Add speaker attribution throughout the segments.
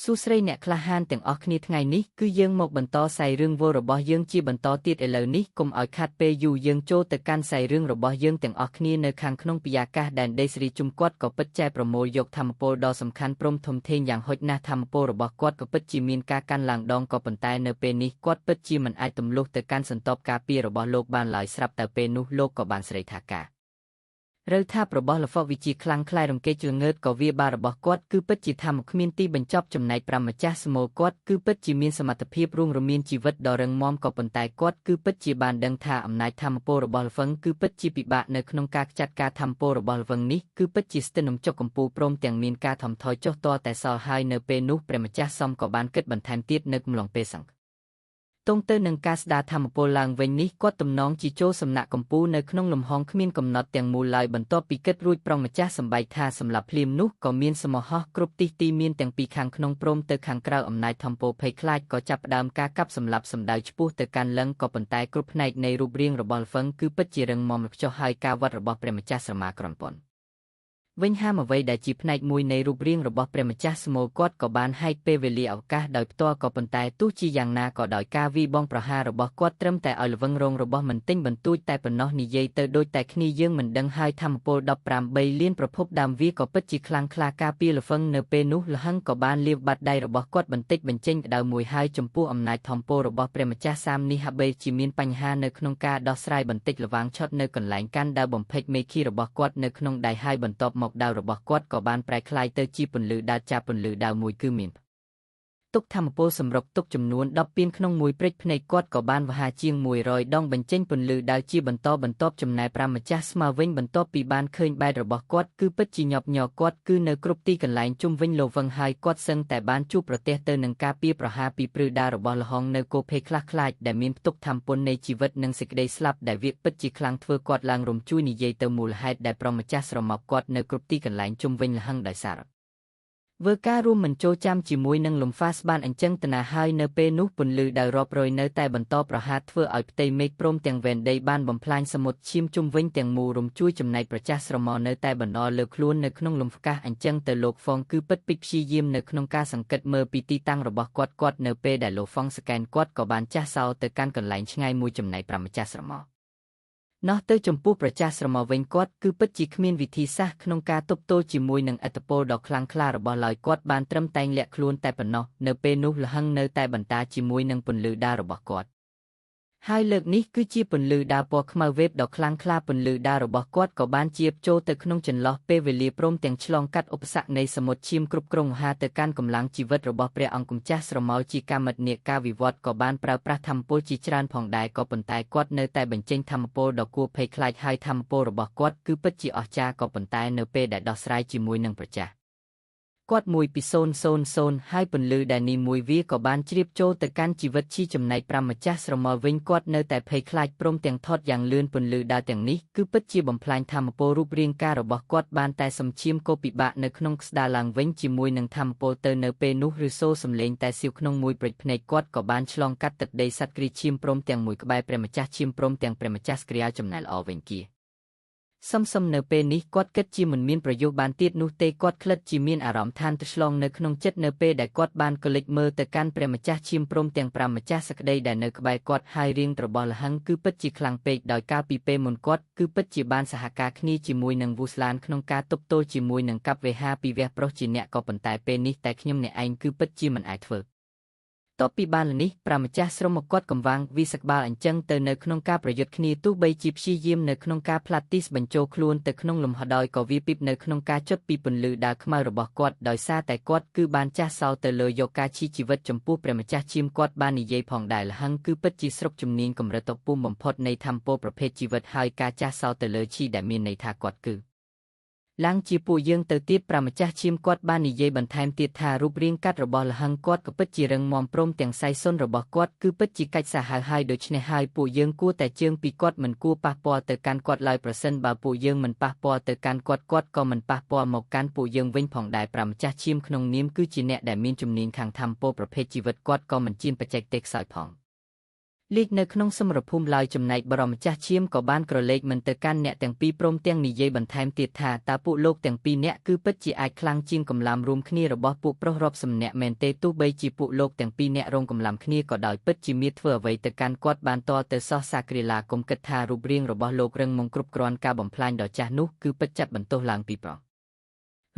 Speaker 1: សួស្តីអ្នកក្លាហានទាំងអស់គ្នាថ្ងៃនេះគឺយើងមកបន្តខ្សែរឿងវល់របស់យើងជាបន្តទៀតឥឡូវនេះកុំឲ្យខាត់ពេលយូរយើងចូលទៅកាន់ខ្សែរឿងរបស់យើងទាំងអស់គ្នានៅខាងក្នុងពិយាកាសដែនដីសេរីជុំគាត់ក៏ពិតចែប្រមូលយកធម្មពលដ៏សំខាន់ព្រមធំធេងយ៉ាងហោចណាស់ធម្មពលរបស់គាត់ក៏ពិតជាមានការកាន់ឡើងដងក៏ប៉ុន្តែនៅពេលនេះគាត់ពិតជាមិនអាចទម្លុះទៅកាន់សន្ទប់ការពាររបស់លោកបានឡើយស្រាប់តែពេលនោះលោកក៏បានស្រីថាការរើថារបស់លហ្វវិជាខ្លាំងខ្លាយរង្កេចល្ងើតក៏វាបារបស់គាត់គឺពិតជាធម្មគ្មានទីបញ្ចប់ចំណែកប្រាម្ចាស់ស្មូលគាត់គឺពិតជាមានសមត្ថភាពរួមរមានជីវិតដ៏រឹងមាំក៏ប៉ុន្តែគាត់គឺពិតជាបានដឹងថាអំណាចធម្មពលរបស់លហ្វឹងគឺពិតជាពិបាកនៅក្នុងការខ្ចាត់ការធម្មពលរបស់លហ្វឹងនេះគឺពិតជាស្ទើរនឹងចុកកំពូលព្រមទាំងមានការថមថយចុះតតែសល់ហើយនៅពេលនោះព្រះម្ចាស់សំក៏បានគិតបន្ថែមទៀតនៅកំឡុងពេលសង្ឃតងទៅនឹងការស្ដារធម្មពលឡើងវិញនេះគាត់ទំនងជាចូលសំណាក់កម្ពូលនៅក្នុងលំហងគ្មានកំណត់ទាំងមូលឡើយបន្ទាប់ពីគិតរួចប្រងម្ចាស់សម្បែកថាសម្រាប់ភ្លាមនោះក៏មានសមហោះគ្រប់ទិសទីមានទាំងពីខាងក្នុងព្រមទៅខាងក្រៅអំណាចធម្មពលភ័យខ្លាចក៏ចាប់ផ្ដើមការកាប់សម្លាប់សម្ដៅឆ្ពោះទៅកាន់លឹងក៏ប៉ុន្តែគ្រប់ផ្នែកនៃរូបរាងរបស់លហ្វឹងគឺពិតជារឹងមាំខ្ចោះហើយការវត្តរបស់ព្រះម្ចាស់ស្រមាក្រំប៉ុនវិញហាមអ្វីដែលជាផ្នែកមួយនៃរូបរាងរបស់ព្រះម្ចាស់ស្មូលគាត់ក៏បានហែកពេលវេលាឱកាសដោយផ្ទាល់ក៏ប៉ុន្តែទោះជាយ៉ាងណាក៏ដោយការវាយបងប្រហាររបស់គាត់ត្រឹមតែឲ្យល្វឹងរងរបស់មិនទិញបន្ទួចតែប៉ុណ្ណោះនិយាយទៅដូចតែគ្នាយើងមិនដឹងហើយធម្មពល15លានប្រភពដើមវាក៏ពិតជាខ្លាំងក្លាការពារលហ្វឹងនៅពេលនោះលហឹងក៏បានលាបបាត់ដៃរបស់គាត់បន្តិចបញ្ចេញក្តៅមួយហើយចំពោះអំណាចធម្មពលរបស់ព្រះម្ចាស់សាមនេះហាក់បីជាមានបញ្ហានៅក្នុងការដោះស្រាយបន្តិចល្វាងឆត់នៅកន្លែងកាន់ដាវបំពេចមេឃីរបស់គាត់នៅក្នុងដៃហើយបន្ទាប់មកដាវរបស់គាត់ក៏បានប្រែក្លាយទៅជាពន្លឺដាវចាប់ពន្លឺដាវមួយគឺមានទុកធម្មពលសម្រុកទុកចំនួន10ពានក្នុងមួយព្រិចភ្នែកគាត់ក៏បានវហាជាង100ដងបញ្ចេញពន្លឺដាវជាបន្តបន្ទាប់ចំណែកប្រាម្ចាស់ស្មើវិញបន្ទាប់ពីបានឃើញបែតរបស់គាត់គឺពិតជាញាប់ញ័រគាត់គឺនៅគ្រប់ទីកន្លែងជុំវិញលោវឹងហើយគាត់សឹងតែបានជួបប្រទះទៅនឹងការពីប្រហារពីព្រឺដាវរបស់លហងនៅគោភេខ្លះខ្លាចដែលមានផ្ទុកធម្មពលនៃជីវិតនិងសេចក្តីស្លាប់ដែលវាពិតជាខ្លាំងធ្វើគាត់ឡើងរំជួយនិយាយទៅមូលហេតុដែលប្រាម្ចាស់ស្រមោកគាត់នៅគ្រប់ទីកន្លែងជុំវិញលហងដោយសារធ្វើការរួមមិនចូលចាំជាមួយនឹងលំហ្វាសបានអញ្ចឹងទៅណាហើយនៅពេលនោះពន្លឺដែលរាប់រយនៅតែបន្តប្រហារធ្វើឲ្យផ្ទៃមេឃព្រមទាំងវ៉ែនដីបានបំផ្លាញសមុទ្រឈាមជុំវិញទាំងមូលរំជួយចំណែកប្រជាស្រមោនៅតែបន្តលើខ្លួននៅក្នុងលំផ្កាសអញ្ចឹងទៅលោកហ្វុងគឺពិតពេចព្យាយាមនៅក្នុងការសង្កេតមើលពីទីតាំងរបស់គាត់នៅពេលដែលលោកហ្វុងស្កែនគាត់ក៏បានចាស់សោទៅកាន់កន្លែងឆ្ងាយមួយចំណែកប្រាម្ចាស់ស្រមោនោះទៅចំពោះប្រជាស្រមោវិញគាត់គឺពិតជាគ្មានវិធីសាស្ត្រក្នុងការទប់ទល់ជាមួយនឹងឥទ្ធិពលដ៏ខ្លាំងក្លារបស់ឡើយគាត់បានត្រឹមតែលាក់ខ្លួនតែប៉ុណ្ណោះនៅពេលនោះលហឹងនៅតែបន្តជាមួយនឹងពន្លឺដាវរបស់គាត់ហើយលើកនេះគឺជាពន្លឺដាវពណ៌ខ្មៅវេបដ៏ខ្លាំងក្លាពន្លឺដាវរបស់គាត់ក៏បានជៀបចូលទៅក្នុងចន្លោះពេលវេលាព្រមទាំងឆ្លងកាត់ឧបសគ្គនៃសមុទ្រឈាមគ្រប់គ្រងមហាទៅកាន់កម្លាំងជីវិតរបស់ព្រះអង្គម្ចាស់ស្រមោលជាកម្មនិកការវិវត្តក៏បានប្រើប្រាស់ធម្មពលជាច្រើនផងដែរក៏ប៉ុន្តែគាត់នៅតែបញ្ចេញធម្មពលដ៏គួរភ័យខ្លាចហើយធម្មពលរបស់គាត់គឺពិតជាអស្ចារ្យក៏ប៉ុន្តែនៅពេលដែលដោះស្រាយជាមួយនឹងប្រជាគាត់មួយពី000ហើយពន្លឺដែលនេះមួយវាក៏បានជ្រាបចូលទៅកាន់ជីវិតជីចំណែកប្រាម្ចាស់ស្រមោលវិញគាត់នៅតែភ័យខ្លាចព្រមទាំងថត់យ៉ាងលឿនពន្លឺដាវទាំងនេះគឺពិតជាបំផ្លាញធម្មពលរូបរាងកាយរបស់គាត់បានតែសំឈាមក៏ពិបាកនៅក្នុងស្ដារឡើងវិញជាមួយនឹងធម្មពលទៅនៅពេលនោះឬសូរសំឡេងតែសៀវក្នុងមួយព្រិចភ្នែកគាត់ក៏បានឆ្លងកាត់ទឹកដីសត្វគ្រីឈាមព្រមទាំងមួយក្បែរព្រះម្ចាស់ឈាមព្រមទាំងព្រះម្ចាស់ស្គ្រាលចំណែកល្អវិញគៀសំនៅពេលនេះគាត់គិតជាមិនមានប្រយោជន៍បានទៀតនោះទេគាត់ក្លិតជាមានអារម្មណ៍ថានទៅឆ្លងនៅក្នុងចិត្តនៅពេលដែលគាត់បានកលិចមើលទៅកាន់ព្រះម្ចាស់ឈាមព្រមទាំងប្រាម្ចាស់សក្តីដែលនៅក្បែរគាត់ហើយរៀងរបស់លហឹងគឺពិតជាខ្លាំងពេកដោយកាលពីពេលមុនគាត់គឺពិតជាបានសហការគ្នាជាមួយនឹងវូស្លានក្នុងការទប់ទល់ជាមួយនឹងកាប់វេហាពីវះប្រុសជាអ្នកក៏ប៉ុន្តែពេលនេះតែខ្ញុំអ្នកឯងគឺពិតជាមិនអាចធ្វើតបពីបានលនេះប្រាម្ចាស់ស្រមមកគាត់កំវាងវិសក្បាលអញ្ចឹងទៅនៅក្នុងការប្រយុទ្ធគ្នាទោះបីជាព្យាយាមនៅក្នុងការផ្លាត់ទីសបញ្ចូលខ្លួនទៅក្នុងលំហដោយក៏វាពីបនៅក្នុងការចុចពីពន្លឺដាវខ្មៅរបស់គាត់ដោយសារតែគាត់គឺបានចាស់សោទៅលើយកការឈីជីវិតចំពោះព្រះម្ចាស់ឈាមគាត់បាននិយាយផងដែរលហឹងគឺពិតជាស្រុកជំនាញកម្រិតតពុំបំផុតនៃធម្មពលប្រភេទជីវិតហើយការចាស់សោទៅលើឈីដែលមានន័យថាគាត់គឺឡើងជាពួកយើងទៅទៀតប្រាម្ចាស់ឈាមគាត់បាននិយាយបន្ថែមទៀតថារូបរាងកាត់របស់លហឹងគាត់ក៏ពិតជារឹងមាំព្រមទាំងសៃសុនរបស់គាត់គឺពិតជាកាច់សាហាវហើយដូច្នេះហើយពួកយើងគួរតែជឿងពីគាត់មិនគួរប៉ះពាល់ទៅកាន់គាត់ឡើយប្រសិនបើពួកយើងមិនប៉ះពាល់ទៅកាន់គាត់ក៏មិនប៉ះពាល់មកកាន់ពួកយើងវិញផងដែរប្រាម្ចាស់ឈាមក្នុងនាមគឺជាអ្នកដែលមានជំនាញខាងធម្មពលប្រភេទជីវិតគាត់ក៏មិនជៀនបច្ចេកទេសខ្សោយផង លេខនៅក្នុងសមរភូមិឡើយចំណែកបរមម្ចាស់ឈាមក៏បានក្រឡេកមិនទៅកាន់អ្នកទាំងពីរព្រមទាំងនិយាយបន្ថែមទៀតថាតើពួកលោកទាំងពីរនាក់គឺពិតជាអាចខ្លាំងជាងកម្លាំងរួមគ្នារបស់ពួកប្រុសរាប់សិបនាក់មែនទេទោះបីជាពួកលោកទាំងពីរនាក់រងកម្លាំងគ្នាក៏ដោយពិតជាមានធ្វើអ្វីទៅកាន់គាត់បានតទៅសោះសាគ្រាឡាគុំគិតថារូបរាងរបស់លោករឹងមុងគ្រប់គ្រាន់ការបំផ្លាញដ៏ចាស់នោះគឺពិតចាត់បន្ទោសឡើងពីប្រុស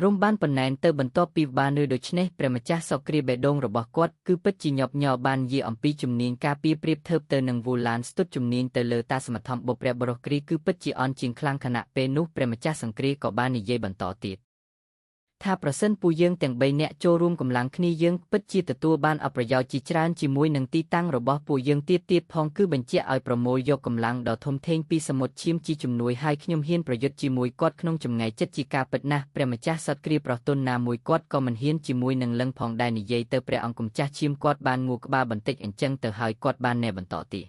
Speaker 1: រំបានប៉ុណ្ណែនទៅបន្ទាប់ពីបានឬដូច្នេះព្រះម្ចាស់សគ្រាបេដងរបស់គាត់គឺពិតជាញាប់ញ័របានយាអំពីជំនាញការពារប្រៀបធៀបទៅនឹងវូឡានស្ទុតជំនាញទៅលើតាសមត្ថបុព្រះបរោះគ្រីគឺពិតជាអន់ជាងខ្លាំងខណៈពេលនោះព្រះម្ចាស់សង្គ្រាក៏បាននិយាយបន្តទៀតថាប្រសិនពួកយើងទាំង3នាក់ចូលរួមកម្លាំងគ្នាយើងពិតជាទទួលបានអប្រយោជន៍ជាច្រើនជាមួយនឹងទីតាំងរបស់ពួកយើងទៀតផងគឺបញ្ជាក់ឲ្យប្រមូលយកកម្លាំងដ៏ធំធេងពីសមុទ្រឈាមជាជំនួយឲ្យខ្ញុំហ៊ានប្រយុទ្ធជាមួយគាត់ក្នុងចម្ងាយចិត្តជាការពិតណាស់ព្រះម្ចាស់សត្វគ្រាប្រទុនណាមួយគាត់ក៏មិនហ៊ានជាមួយនឹងលឹងផងដែរនិយាយទៅព្រះអង្គម្ចាស់ឈាមគាត់បានងូក្បាលបន្តិចអញ្ចឹងទៅហើយគាត់បានណែបន្តទៀត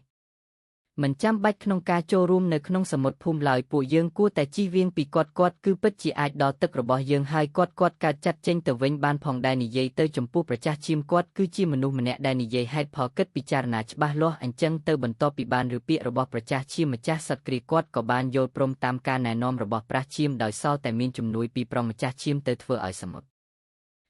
Speaker 1: មិនចាំបាច់ក្នុងការចូលរួមនៅក្នុងសមុទ្រភូមិឡើយពួកយើងគួរតែជៀសវាងពីគាត់គឺពិតជាអាចដល់ទឹករបស់យើងហើយគាត់កើតចាត់ចេញទៅវិញបានផងដែរនិយាយទៅចំពោះប្រជាឈាមគាត់គឺជាមនុស្សម្នាក់ដែលនិយាយហេតុផលគិតពិចារណាច្បាស់លាស់អញ្ចឹងទៅបន្ទាប់ពីបានឬពាក្យរបស់ប្រជាឈាមម្ចាស់សត្វគ្រាគាត់ក៏បានយល់ព្រមតាមការណែនាំរបស់ព្រះឈាមដោយសល់តែមានជំនួយពីប្រុសម្ចាស់ឈាមទៅធ្វើឲ្យសមុទ្រ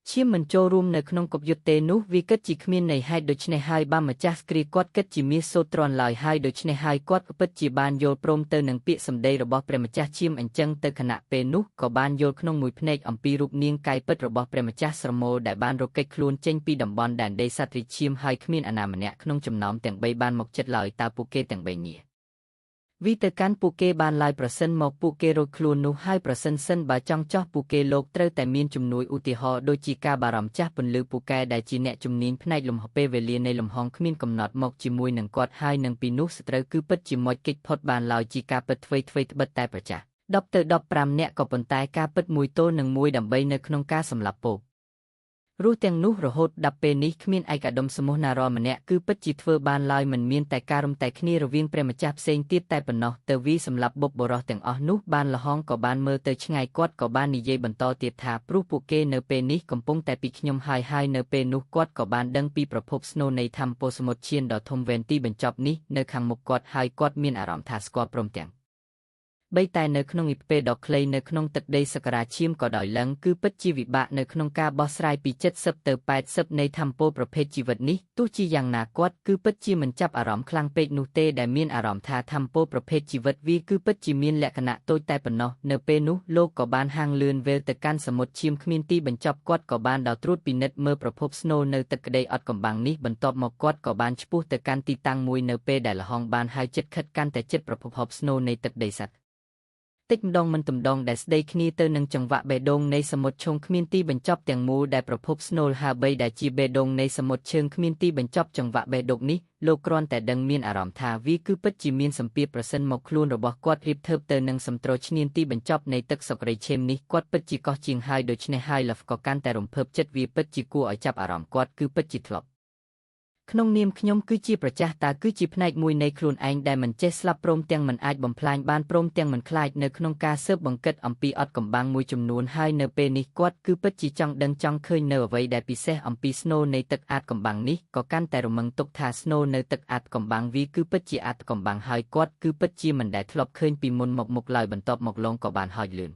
Speaker 1: ឈាមមិនចូលរួមនៅក្នុងគប់យុទ្ធទេនោះវាគិតជាគ្មានន័យហេតុដូច្នេះហើយបានម្ចាស់គ្រាគាត់គិតជាមានសូត្រទ្រាន់ឡើយហើយដូច្នេះហើយគាត់ពិតជាបានយល់ព្រមទៅនឹងពាក្យសម្ដីរបស់ព្រះម្ចាស់ឈាមអញ្ចឹងទៅខណៈពេលនោះក៏បានយល់ក្នុងមួយភ្នែកអំពីរូបនាងកាយពិតរបស់ព្រះម្ចាស់ស្រមោលដែលបានរកកិច្ចខ្លួនចេញពីតំបន់ដែនដីសត្វរាជឈាមហើយគ្មានអាណាម្នាក់ក្នុងចំណោមទាំង3បានមកចិត្តឡើយតើពួកគេទាំង3ងារវិទៅកាន់ពួកគេបានឡើយប្រសិនមកពួកគេរត់ខ្លួននោះហើយប្រសិនសិនបើចង់ចោះពួកគេលោកត្រូវតែមានជំនួយឧទាហរណ៍ដូចជាការបារម្ភចាស់ពន្លឺពូកែដែលជាអ្នកជំនាញផ្នែកលំហពេលវេលានៃលំហគ្មានកំណត់មកជាមួយនឹងគាត់ហើយនឹងពីនោះស្ត្រូវគឺពិតជាមិនកិច្ចផុតបានឡើយជាការពិតអ្វីត្បិតតែប្រជា10ទៅ15នាក់ក៏ប៉ុន្តែការពិតមួយទល់នឹងមួយដើម្បីនៅក្នុងការសម្លាប់ពោករស់ទាំងនោះរហូតដល់ពេលនេះគ្មានឯកឧត្តមសមុះណារម្នាក់គឺពិតជាធ្វើបានឡើយមិនមានតែការរំតែគ្នារវាងព្រះម្ចាស់ផ្សេងទៀតតែប៉ុណ្ណោះទៅវាសម្រាប់បុព្វបុរសទាំងអស់នោះបានលហងក៏បានមើលទៅឆ្ងាយគាត់ក៏បាននិយាយបន្តទៀតថាព្រោះពួកគេនៅពេលនេះកំពុងតែពីខ្ញុំហើយនៅពេលនោះគាត់ក៏បានដឹងពីប្រភពស្នូលនៃធម្មពលសមុទ្រឈានដ៏ធំវែងទីបញ្ចប់នេះនៅខាងមុខគាត់ហើយគាត់មានអារម្មណ៍ថាស្គាល់ព្រមទាំងបីតែនៅក្នុងឯពេលដ៏ខ្លីនៅក្នុងទឹកដីសក្ការឈាមក៏ដោយឡឹងគឺពិតជាវិបាកនៅក្នុងការបោះស្រាយពី70ទៅ80នៃធម្មពលប្រភេទជីវិតនេះទោះជាយ៉ាងណាគាត់គឺពិតជាមិនចាប់អារម្មណ៍ខ្លាំងពេកនោះទេដែលមានអារម្មណ៍ថាធម្មពលប្រភេទជីវិតវាគឺពិតជាមានលក្ខណៈតូចតែប៉ុណ្ណោះនៅពេលនោះលោកក៏បានហាងលឿនវេលទៅកាន់សមុទ្រឈាមគ្មានទីបញ្ចប់គាត់ក៏បានដល់ត្រួតពិនិត្យមើលប្រភពស្នូលនៅទឹកក្តីអត់កំបាំងនេះបន្ទាប់មកគាត់ក៏បានឆ្ពោះទៅកាន់ទីតាំងមួយនៅពេលដែលលហងបានហើយចិត្តខិតកាន់តែចិត្តប្រភពហូបស្នូលនៃទឹកដីសត្វតិចម្ដងមិនទំដងដែលស្ដីគ្នាទៅនឹងចង្វាក់បេះដូងនៃសមុទ្រឈងគ្មានទីបញ្ចប់ទាំងមូលដែលប្រភពស្នូលហា3ដែលជាបេះដូងនៃសមុទ្រឈើងគ្មានទីបញ្ចប់ចង្វាក់បេះដូងនេះលោកគ្រាន់តែដឹងមានអារម្មណ៍ថាវាគឺពិតជាមានសម្ពាធប្រសិនមកខ្លួនរបស់គាត់រៀបធើបទៅនឹងសំត្រឈ្នានទីបញ្ចប់នៃទឹកសុករីឈាមនេះគាត់ពិតជាកោះជាងហើយដូច្នេះហើយលហ្វក៏កាន់តែរំភើបចិត្តវាពិតជាគួរឲ្យចាប់អារម្មណ៍គាត់គឺពិតជាធ្លាប់ក្នុងនាមខ្ញុំគឺជាប្រជាតើគឺជាផ្នែកមួយនៃខ្លួនឯងដែលមិនចេះស្លាប់ព្រមទាំងមិនអាចបំផ្លាញបានព្រមទាំងមិនខ្លាចនៅក្នុងការស៊ើបបង្កិតអំពីអត់កំបាំងមួយចំនួនហើយនៅពេលនេះគាត់គឺពិតជាចង់ដឹងចង់ឃើញនៅអ្វីដែលពិសេសអំពីស្នូលនៃទឹកអាតកំបាំងនេះក៏កាន់តែរំឹងទុកថាស្នូលនៅទឹកអាតកំបាំងវាគឺពិតជាអាតកំបាំងហើយគាត់គឺពិតជាមិនដែលធ្លាប់ឃើញពីមុនមកឡើយបន្ទាប់មកឡងក៏បានហោចលឿន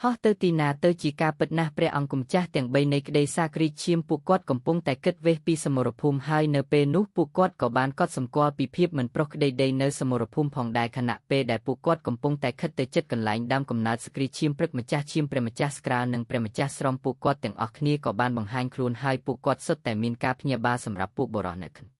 Speaker 1: ហោះទៅទីណាទៅជាការពិតណាស់ព្រះអង្គម្ចាស់ទាំង3នៃក្តីសាគ្រីឈាមពួកគាត់កំពុងតែគិតវេះពីសមរភូមិហើយនៅពេលនោះពួកគាត់ក៏បានកត់សម្គាល់ពីភាពមិនប្រុសក្តីដីនៅសមរភូមិផងដែរខណៈពេលដែលពួកគាត់កំពុងតែខិតទៅចិត្តកន្លែងដើមកំណើតសាគ្រីឈាមព្រឹកម្ចាស់ឈាមព្រះម្ចាស់ស្ក្រាលនិងព្រះម្ចាស់ស្រមពួកគាត់ទាំងអស់គ្នាក៏បានបង្ហាញខ្លួនហើយពួកគាត់សុទ្ធតែមានការភ្ញាក់បារសម្រាប់ពួកបុរសនៅ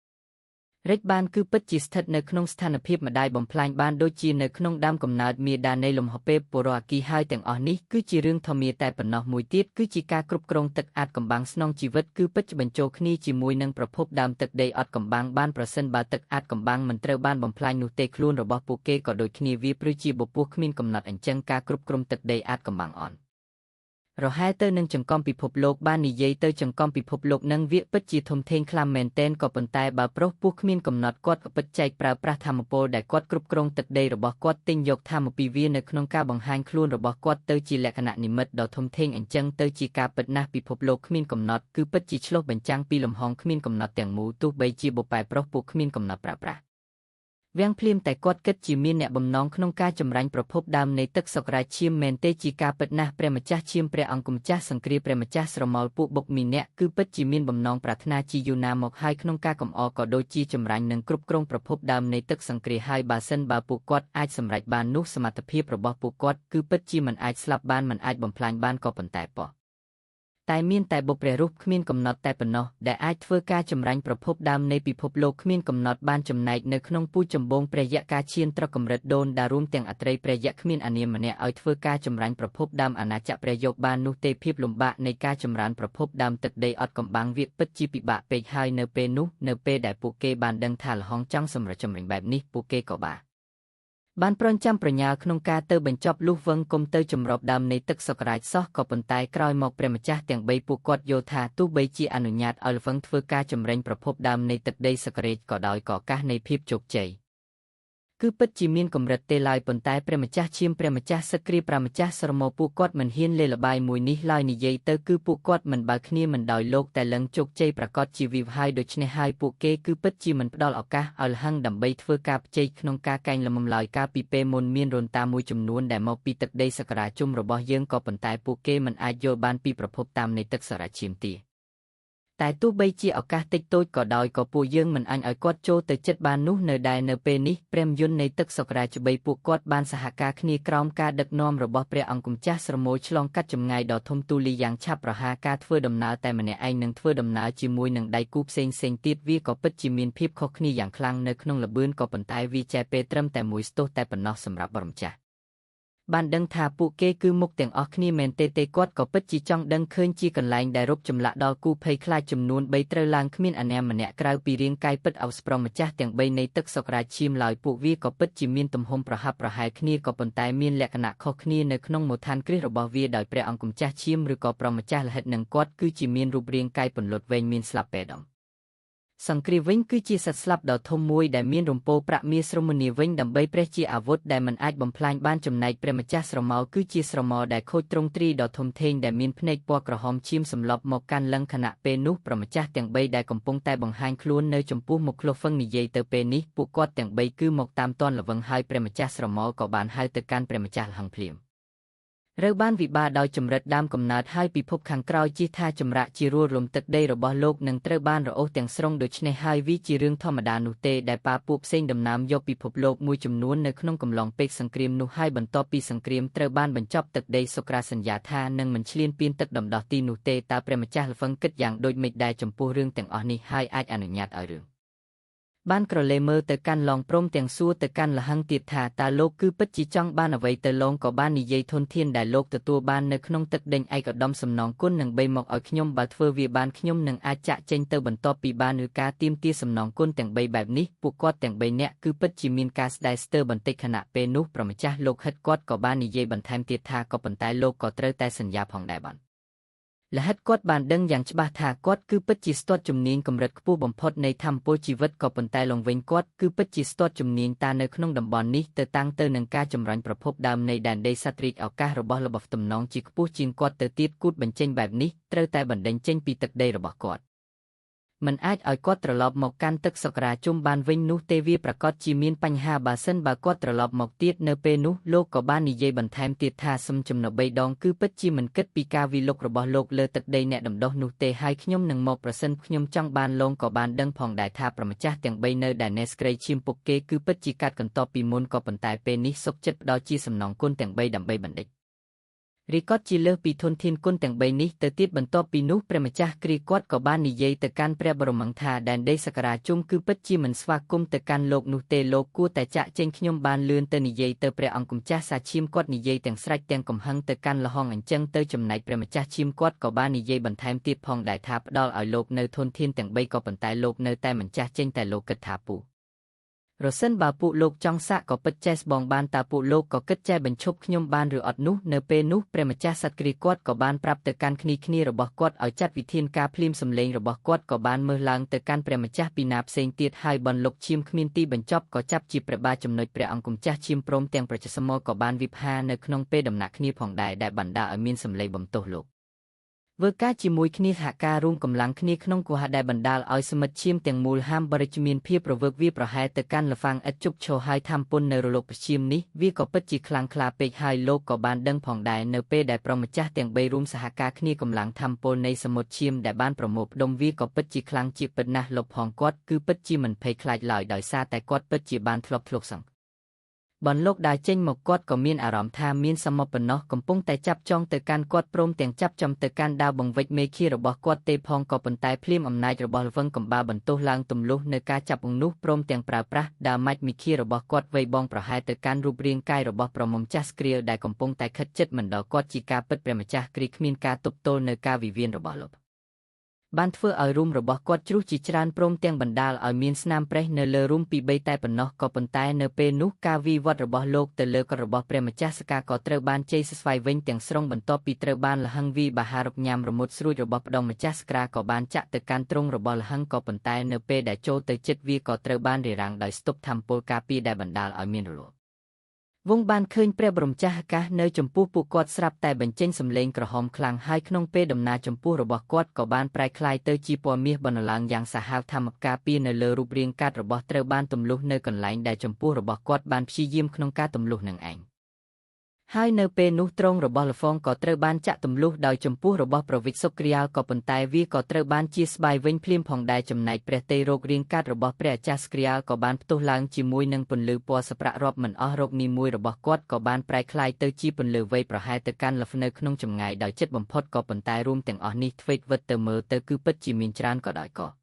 Speaker 1: រិចបានគឺពិតជាស្ថិតនៅក្នុងស្ថានភាពម្ដាយបំផ្លាញបានដូចជានៅក្នុងដើមកំណើតមាតានៃលំហពេលពរអគីហើយទាំងអស់នេះគឺជារឿងធម្មតាតែប៉ុណ្ណោះមួយទៀតគឺជាការគ្រប់គ្រងទឹកអាចកំបាំងស្នងជីវិតគឺពិតជាបញ្ចូលគ្នាជាមួយនឹងប្រភពដើមទឹកដីអត់កំបាំងបានប្រសិនបើទឹកអាចកំបាំងមិនត្រូវបានបំផ្លាញនោះទេខ្លួនរបស់ពួកគេក៏ដូចគ្នាវាព្រឺជាបពោះគ្មានកំណត់អញ្ចឹងការគ្រប់គ្រងទឹកដីអាចកំបាំងអន់ រហែទៅនឹងចង្កំពិភពលោកបាននិយាយទៅចង្កំពិភពលោកនឹងវាពិតជាធំធេងខ្លាំងមែនទែនក៏ប៉ុន្តែបើប្រុសពោះគ្មានកំណត់គាត់ក៏ពិតចែកប្រើប្រាស់ធម្មពលដែលគាត់គ្រប់គ្រងទឹកដីរបស់គាត់ទិញយកធម្មពីវានៅក្នុងការបង្ហាញខ្លួនរបស់គាត់ទៅជាលក្ខណៈនិមិត្តដ៏ធំធេងអញ្ចឹងទៅជាការពិតណាស់ពិភពលោកគ្មានកំណត់គឺពិតជាឆ្លុះបញ្ចាំងពីលំហគ្មានកំណត់ទាំងមូលទោះបីជាបុព្វប្រុសពោះគ្មានកំណត់ប្រើប្រាស់វាំងភ្លាមតែគាត់គិតជាមានអ្នកបំណងក្នុងការចម្រាញ់ប្រភពដើមនៃទឹកសុក្រាឈាមមែនទេជាការពិតណាស់ព្រះម្ចាស់ឈាមព្រះអង្គម្ចាស់សង្គ្រាមព្រះម្ចាស់ស្រមោលពួកបុកមីអ្នកគឺពិតជាមានបំណងប្រាថ្នាជាយូរណាស់មកហើយក្នុងការកំអរក៏ដូចជាចម្រាញ់និងគ្រប់គ្រងប្រភពដើមនៃទឹកសង្គ្រាមហើយបើសិនបើពួកគាត់អាចសម្រេចបាននោះសមត្ថភាពរបស់ពួកគាត់គឺពិតជាមិនអាចស្លាប់បានមិនអាចបំផ្លាញបានក៏ប៉ុន្តែតែមានតែបុព្វព្រះរូបគ្មានកំណត់តែប៉ុណ្ណោះដែលអាចធ្វើការចម្រាញ់ប្រភពដើមនៃពិភពលោកគ្មានកំណត់បានចំណែកនៅក្នុងពូជចម្បងព្រះយក្សការឈានត្រកកម្រិតដូនដែលរួមទាំងអត្រីព្រះយក្សគ្មានអានាមម្នាក់ឲ្យធ្វើការចម្រាញ់ប្រភពដើមអាណាចក្រព្រះយកបាននោះទេភាពលំបាកនៃការចម្រើនប្រភពដើមទឹកដីអត់កំបាំងវាពិតជាពិបាកពេកហើយនៅពេលនោះនៅពេលដែលពួកគេបានដឹងថាលហងចង់សម្រេចចម្រាញ់បែបនេះពួកគេក៏បានប្រញ្ចាំប្រញាល់ក្នុងការទៅបញ្ចប់លុះវឹងគុំទៅចម្របដើមនៃទឹកសុក្រាចសោះក៏ប៉ុន្តែក្រោយមកព្រះម្ចាស់ទាំង3ពួកគាត់យល់ថាទោះបីជាអនុញ្ញាតឲ្យលវឹងធ្វើការចម្រាញ់ប្រភពដើមនៃទឹកដីសុក្រាចក៏ដោយក៏ឱកាសនៃភាពជោគជ័យគឺពិតជាមានកម្រិតទេឡើយប៉ុន្តែព្រះម្ចាស់ឈាមព្រះម្ចាស់សក្រាព្រះម្ចាស់ស្រមោលពួកគាត់មិនហ៊ានលេល្បាយមួយនេះឡើយនិយាយទៅគឺពួកគាត់មិនបើកគ្នាមិនដោយលោកតែលឹងជោគជ័យប្រកាសជាវិវហើយដូច្នេះហើយពួកគេគឺពិតជាមិនផ្ដល់ឱកាសឲ្យលហឹងដើម្បីធ្វើការផ្ជៃក្នុងការកែងល្មមឡើយកាលពីពេលមុនមានរនតាមួយចំនួនដែលមកពីទឹកដីសក្រាជុំរបស់យើងក៏ប៉ុន្តែពួកគេមិនអាចយល់បានពីប្រភពតាមនៃទឹកសរាឈាមទេតែទោះបីជាឱកាសតិចតូចក៏ដោយក៏ពួកយើងមិនអញឲ្យគាត់ចូលទៅចិត្តបាននោះនៅដែរនៅពេលនេះព្រាមយន្តនៃទឹកសុក្រាច្បីពួកគាត់បានសហការគ្នាក្រោមការដឹកនាំរបស់ព្រះអង្គម្ចាស់ស្រមោលឆ្លងកាត់ចម្ងាយដ៏ធំទូលាយយ៉ាងឆាប់រហ័សការធ្វើដំណើរតែម្នាក់ឯងនឹងធ្វើដំណើរជាមួយនឹងដៃគូផ្សេងទៀតវាក៏ពិតជាមានភាពខុសគ្នាយ៉ាងខ្លាំងនៅក្នុងល្បឿនក៏ប៉ុន្តែវាចែកពេលត្រឹមតែមួយស្ទុះតែប៉ុណ្ណោះសម្រាប់បរមចាស់បានដឹងថាពួកគេគឺមុខទាំងអស់គ្នាមែនទេគាត់ក៏ពិតជាចង់ដឹងឃើញជាកន្លែងដែលរົບចម្លាក់ដល់គូភ័យខ្លាចចំនួន3ត្រូវឡើងគ្មានអាណាម្នាក់ក្រៅពីរាងកាយពិតអវស្ប្រម្ចាស់ទាំង3នៃទឹកសុក្រាឈាមឡើយពួកវាក៏ពិតជាមានទំហំប្រហាប់ប្រហែលគ្នាក៏ប៉ុន្តែមានលក្ខណៈខុសគ្នានៅក្នុងមូលដ្ឋានគ្រឹះរបស់វាដោយព្រះអង្គម្ចាស់ឈាមឬក៏ប្រម្ចាស់លហិតនឹងគាត់គឺជាមានរូបរាងកាយពន្លត់វែងមានស្លាបពេដងសង្គ្រាមវិញគឺជាសត្វស្លាបដ៏ធំមួយដែលមានរំពោប្រាក់មាសស្រមុនីវិញដើម្បីព្រះជាអាវុធដែលមិនអាចបំផ្លាញបានចំណែកព្រះម្ចាស់ស្រមោលគឺជាស្រមោលដែលខូចទ្រង់ទ្រីដ៏ធំធេងដែលមានភ្នែកពណ៌ក្រហមឈាមសម្លប់មកកាន់លឹងខណៈពេលនោះព្រះម្ចាស់ទាំង3ដែលកំពុងតែបង្ហាញខ្លួននៅចំពោះមុខក្លុះហ្វឹងនិយាយទៅពេលនេះពួកគាត់ទាំង3គឺមកតាមទាន់ល្វឹងហើយព្រះម្ចាស់ស្រមោលក៏បានហៅទៅកាន់ព្រះម្ចាស់លហឹងភ្លាមរើបានវិបាដោយចម្រិតដើមកំណើតហើយពិភពខាងក្រោយជាថាចម្រាក់ជារួលរំទឹកដីរបស់លោកនឹងត្រូវបានរអុសទាំងស្រុងដូច្នេះហើយវាជារឿងធម្មតានោះទេដែលប៉ាពួកផ្សេងដំណាំយកពិភពលោកមួយចំនួននៅក្នុងកំឡុងពេលសង្គ្រាមនោះហើយបន្ទាប់ពីសង្គ្រាមត្រូវបានបញ្ចប់ទឹកដីសុក្រាសន្យាថានឹងមិនឈ្លានពានទឹកដំដោះទីនោះទេតើព្រះម្ចាស់លវឹងគិតយ៉ាងដូចម្តេចដែរចំពោះរឿងទាំងអស់នេះហើយអាចអនុញ្ញាតឲ្យរឿងបានក្រឡេមើលទៅកាន់ឡងព្រំទាំងសួរទៅកាន់លហឹងទៀតថាតើលោកគឺពិតជាចង់បានអ្វីទៅឡងក៏បាននិយាយធនធានដែលលោកទទួលបាននៅក្នុងទឹកដេញឯកឧត្តមសំណងគុណនឹងបីមកឲ្យខ្ញុំបើធ្វើវាបានខ្ញុំនឹងអាចចាក់ចេញទៅបន្ទាប់ពីបានឬការទាមទារសំណងគុណទាំង3បែបនេះពួកគាត់ទាំង3នាក់គឺពិតជាមានការស្ដាយស្ទើរបន្តិចខណៈពេលនោះប្រម្ចាស់លោកហិតគាត់ក៏បាននិយាយបន្ថែមទៀតថាក៏ប៉ុន្តែលោកក៏ត្រូវតែសន្យាផងដែរបានលហិតគាត់បានដឹងយ៉ាងច្បាស់ថាគាត់គឺពិតជាស្ទាត់ជំនាញកម្រិតខ្ពស់បំផុតនៃធម្មពលជីវិតក៏ប៉ុន្តែលងវិញគាត់គឺពិតជាស្ទាត់ជំនាញតានៅក្នុងតំបន់នេះទៅតាំងទៅនឹងការចម្រាញ់ប្រភពដើមនៃដែនដីសត្វរីកឱកាសរបស់របបតំណងជាខ្ពស់ជាងគាត់ទៅទៀតគូតបញ្ចេញបែបនេះត្រូវតែបណ្ដេញចេញពីទឹកដីរបស់គាត់មិនអាចឲ្យគាត់ត្រឡប់មកកាន់ទឹកសុក្រាជុំបានវិញនោះទេវាប្រកាសជាមានបញ្ហាបើសិនបើគាត់ត្រឡប់មកទៀតនៅពេលនោះលោកក៏បាននិយាយបន្ថែមទៀតថាសំចំណុច3ដងគឺពិតជាមិនគិតពីការវិលុករបស់លោកលើទឹកដីអ្នកដំដុះនោះទេហើយខ្ញុំនឹងមកប្រសិនខ្ញុំចង់បានលងក៏បានដឹងផងដែរថាប្រម្ចាស់ទាំង3នៅដែលអ្នកស្រីឈាមពុកគេគឺពិតជាកាត់កន្តប់ពីមុនក៏ប៉ុន្តែពេលនេះសុកចិត្តផ្ដល់ជាសំណងគុណទាំង3ដើម្បីបណ្ដេញរីកតជាលើសពីធនធានគុណទាំង3នេះទៅទៀតបន្ទាប់ពីនោះព្រះម្ចាស់គ្រាគាត់ក៏បាននិយាយទៅកាន់ព្រះបរមង្គថាដែនដីសក្ការជុំគឺពិតជាមិនស្វាគមន៍ទៅកាន់លោកនោះទេលោកគួរតែចាក់ចេញខ្ញុំបានលឿនទៅនិយាយទៅព្រះអង្គម្ចាស់សាឈាមគាត់និយាយទាំងស្រេចទាំងកំហឹងទៅកាន់លហងអញ្ចឹងទៅចំណែកព្រះម្ចាស់ឈាមគាត់ក៏បាននិយាយបន្ថែមទៀតផងដែរថាផ្ដល់ឲ្យលោកនៅធនធានទាំង3ក៏ប៉ុន្តែលោកនៅតែមិនចាស់ចេញតែលោកគិតថាពូ រសិនបើពួកលោកចង់សាកក៏ពិតចេះស្បងបានតើពួកលោកក៏គិតចេះបញ្ឈប់ខ្ញុំបានឬអត់នោះនៅពេលនោះព្រះម្ចាស់សត្វគ្រាគាត់ក៏បានប្រាប់ទៅកាន់គ្នារបស់គាត់ឲ្យចាត់វិធានការភ្លាមសំឡេងរបស់គាត់ក៏បានមើលឡើងទៅកាន់ព្រះម្ចាស់ពីណាផ្សេងទៀតហើយបនលោកឈាមគ្មានទីបញ្ចប់ក៏ចាប់ជាព្រះបាទចំណុចព្រះអង្គម្ចាស់ឈាមព្រមទាំងប្រជាសមក៏បានវិភានៅក្នុងពេលដំណាក់គ្នាផងដែរដែលបណ្ដាលឲ្យមានសម្លេងបំទោសលោកធ្វើការជាមួយគ្នាសហការរួមកម្លាំងគ្នាក្នុងគូហដែលបណ្ដាលឲ្យសមិទ្ធឈាមទាំងមូលហាមបរិជ្ជមានភាពរវើកវាប្រហែលទៅកាន់លហ្វាំងឥតជប់ឈរហើយthamពុននៅរលកឈាមនេះវាក៏ពិតជាខ្លាំងក្លាពេកហើយលោកក៏បានដឹងផងដែរនៅពេលដែលប្រម្ចាស់ទាំង3រួមសហការគ្នាកម្លាំងthamពុលនៃសមុទ្រឈាមដែលបានប្រមូលផ្ដុំវាក៏ពិតជាខ្លាំងជាពិតណាស់លបផងគាត់គឺពិតជាមិនភ័យខ្លាចឡើយដោយសារតែគាត់ពិតជាបានធ្លាប់ធ្លុកសង្ឃបនលោកដើរចេញមកគាត់ក៏មានអារម្មណ៍ថាមានសមប៉ុណ្ណោះកំពុងតែចាប់ចងទៅកាន់គាត់ព្រមទាំងចាប់ចំទៅកាន់ដាវបង្វិចមេឃារបស់គាត់ទេផងក៏ប៉ុន្តែភ្លាមអំណាចរបស់ល្វឹងកំបាបន្ទោសឡើងទម្លុះនៅការចាប់បង្នោះព្រមទាំងប្រើប្រាស់ដាវម៉ាច់មេឃារបស់គាត់វៃបងប្រហែលទៅកាន់រូបរាងកាយរបស់ប្រមុំចាស់ស្គ្រាលដែលកំពុងតែខិតជិតមិនដល់គាត់ជាការពិតព្រះម្ចាស់គ្រាគ្មានការទប់ទល់នៅការវិវានរបស់លោកបានធ្វើឲ្យរូមរបស់គាត់ជ្រុះជាច្រើនព្រមទាំងបណ្ដាលឲ្យមានស្នាមប្រេះនៅលើរូមពី3តែប៉ុណ្ណោះក៏ប៉ុន្តែនៅពេលនោះការវិវត្តរបស់លោកទៅលើគាត់របស់ព្រះម្ចាស់សកាក៏ត្រូវបានជ័យស្វ័យវិញទាំងស្រុងបន្ទាប់ពីត្រូវបានលហឹងវិបាហារកញ៉ាំរមុតស្រួចរបស់ផ្ដុំម្ចាស់ស្ក្រាក៏បានចាក់ទៅកាន់ទ្រង់របស់លហឹងក៏ប៉ុន្តែនៅពេលដែលចូលទៅចិត្តវាក៏ត្រូវបានរារាំងដោយស្ទប់ធម្មពលការពារដែលបណ្ដាលឲ្យមានរលកវងបានឃើញព្រះបរមចាស់អាកាសនៅចំពោះពួកគាត់ស្រាប់តែបញ្ចេញសម្លេងក្រហមខ្លាំងហើយក្នុងពេលដំណើរចំពោះរបស់គាត់ក៏បានប្រែក្លាយទៅជាពណ៌មាសបណ្ណឡើងយ៉ាងសាហាវធម្មការពារនៅលើរូបរាងកាត់របស់ត្រូវបានទម្លុះនៅកន្លែងដែលចំពោះរបស់គាត់បានព្យាយាមក្នុងការទម្លុះនឹងឯងហើយនៅពេលនោះទ្រង់របស់លហ្វងក៏ត្រូវបានចាក់ទម្លុះដោយចំពោះរបស់ប្រវិចសុគ្រីយ៉ាល់ក៏ប៉ុន្តែវាក៏ត្រូវបានជាស្បាយវិញភ្លាមផងដែរចំណែកព្រះទេរោគរាងកាត់របស់ព្រះអាចារ្យសុគ្រីយ៉ាល់ក៏បានផ្ទុះឡើងជាមួយនឹងពន្លឺពណ៌សប្រាក់រាប់មិនអស់រោគនីមួយរបស់គាត់ក៏បានប្រែក្លាយទៅជាពន្លឺវៃប្រហែលទៅកាន់លហ្វនៅក្នុងចម្ងាយដោយចិត្តបំផុតក៏ប៉ុន្តែរួមទាំងអស់នេះធ្វេកវិតទៅមើលទៅគឺពិតជាមានច្រើនក៏ដោយក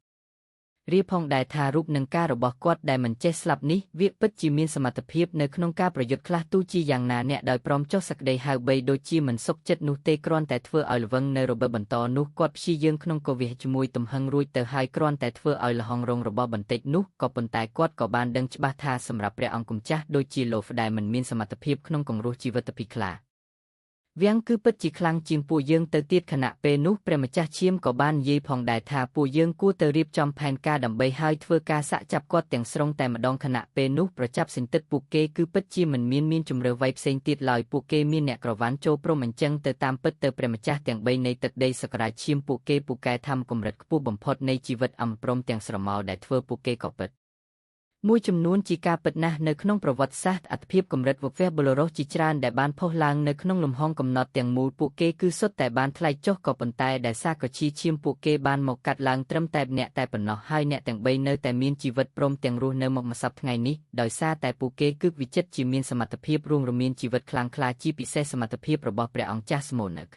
Speaker 1: ៏រៀបផងដែរថារូបនឹងការរបស់គាត់ដែលមិនចេះស្លាប់នេះវាពិតជាមានសមត្ថភាពនៅក្នុងការប្រយុទ្ធខ្លះទោះជាយ៉ាងណាអ្នកដោយព្រមចុះសក្តីហៅបីដូចជាមិនសុខចិត្តនោះទេគ្រាន់តែធ្វើឲ្យល្វឹងនៅរបបបន្តនោះគាត់ព្យាយាមក្នុងកវិះជាមួយទំហឹងរួចទៅហើយគ្រាន់តែធ្វើឲ្យលហងរងរបស់បន្តិចនោះក៏ប៉ុន្តែគាត់ក៏បានដឹងច្បាស់ថាសម្រាប់ព្រះអង្គម្ចាស់ដូចជាលោហ្វដែលមិនមានសមត្ថភាពក្នុងកង្រោះជីវិតភិក្លាវាំងគឺពិតជាខ្លាំងជាងពួកយើងទៅទៀតខណៈពេលនោះព្រះម្ចាស់ឈាមក៏បាននិយាយផងដែរថាពួកយើងគួរទៅរៀបចំផែនការដើម្បីឲ្យធ្វើការសាក់ចាប់គាត់ទាំងស្រុងតែម្ដងខណៈពេលនោះប្រចាប់សិនទឹកពួកគេគឺពិតជាមិនមានជំរឿវ័យផ្សេងទៀតឡើយពួកគេមានអ្នកក្រវ៉ាន់ចូលព្រមអញ្ចឹងទៅតាមពិតទៅព្រះម្ចាស់ទាំង3នៃទឹកដីសក្ការឈាមពួកគេពូកែធ្វើកម្រិតខ្ពស់បំផុតនៃជីវិតអំព្រមទាំងស្រមោលដែលធ្វើពួកគេក៏ពិតមួយចំនួនជាការពិតណាស់នៅក្នុងប្រវត្តិសាស្ត្រអត្ថភាពកម្រិតវង្វេះបលរោះជាច្រើនដែលបានផុសឡើងនៅក្នុងលំហកំណត់ទាំងមូលពួកគេគឺសុទ្ធតែបានថ្លៃចុះក៏ប៉ុន្តែដែលសាកជីឈាមពួកគេបានមកកាត់ឡើងត្រឹមតែម្នាក់តែប៉ុណ្ណោះហើយអ្នកទាំង3នៅតែមានជីវិតព្រមទាំងរស់នៅមកម្ស័ព្ទថ្ងៃនេះដោយសារតែពួកគេគឺវិចិត្រជាមានសមត្ថភាពរួមរមានជីវិតខ្លាំងក្លាជាពិសេសសមត្ថភាពរបស់ព្រះអង្គចាស់ស្មូនឹក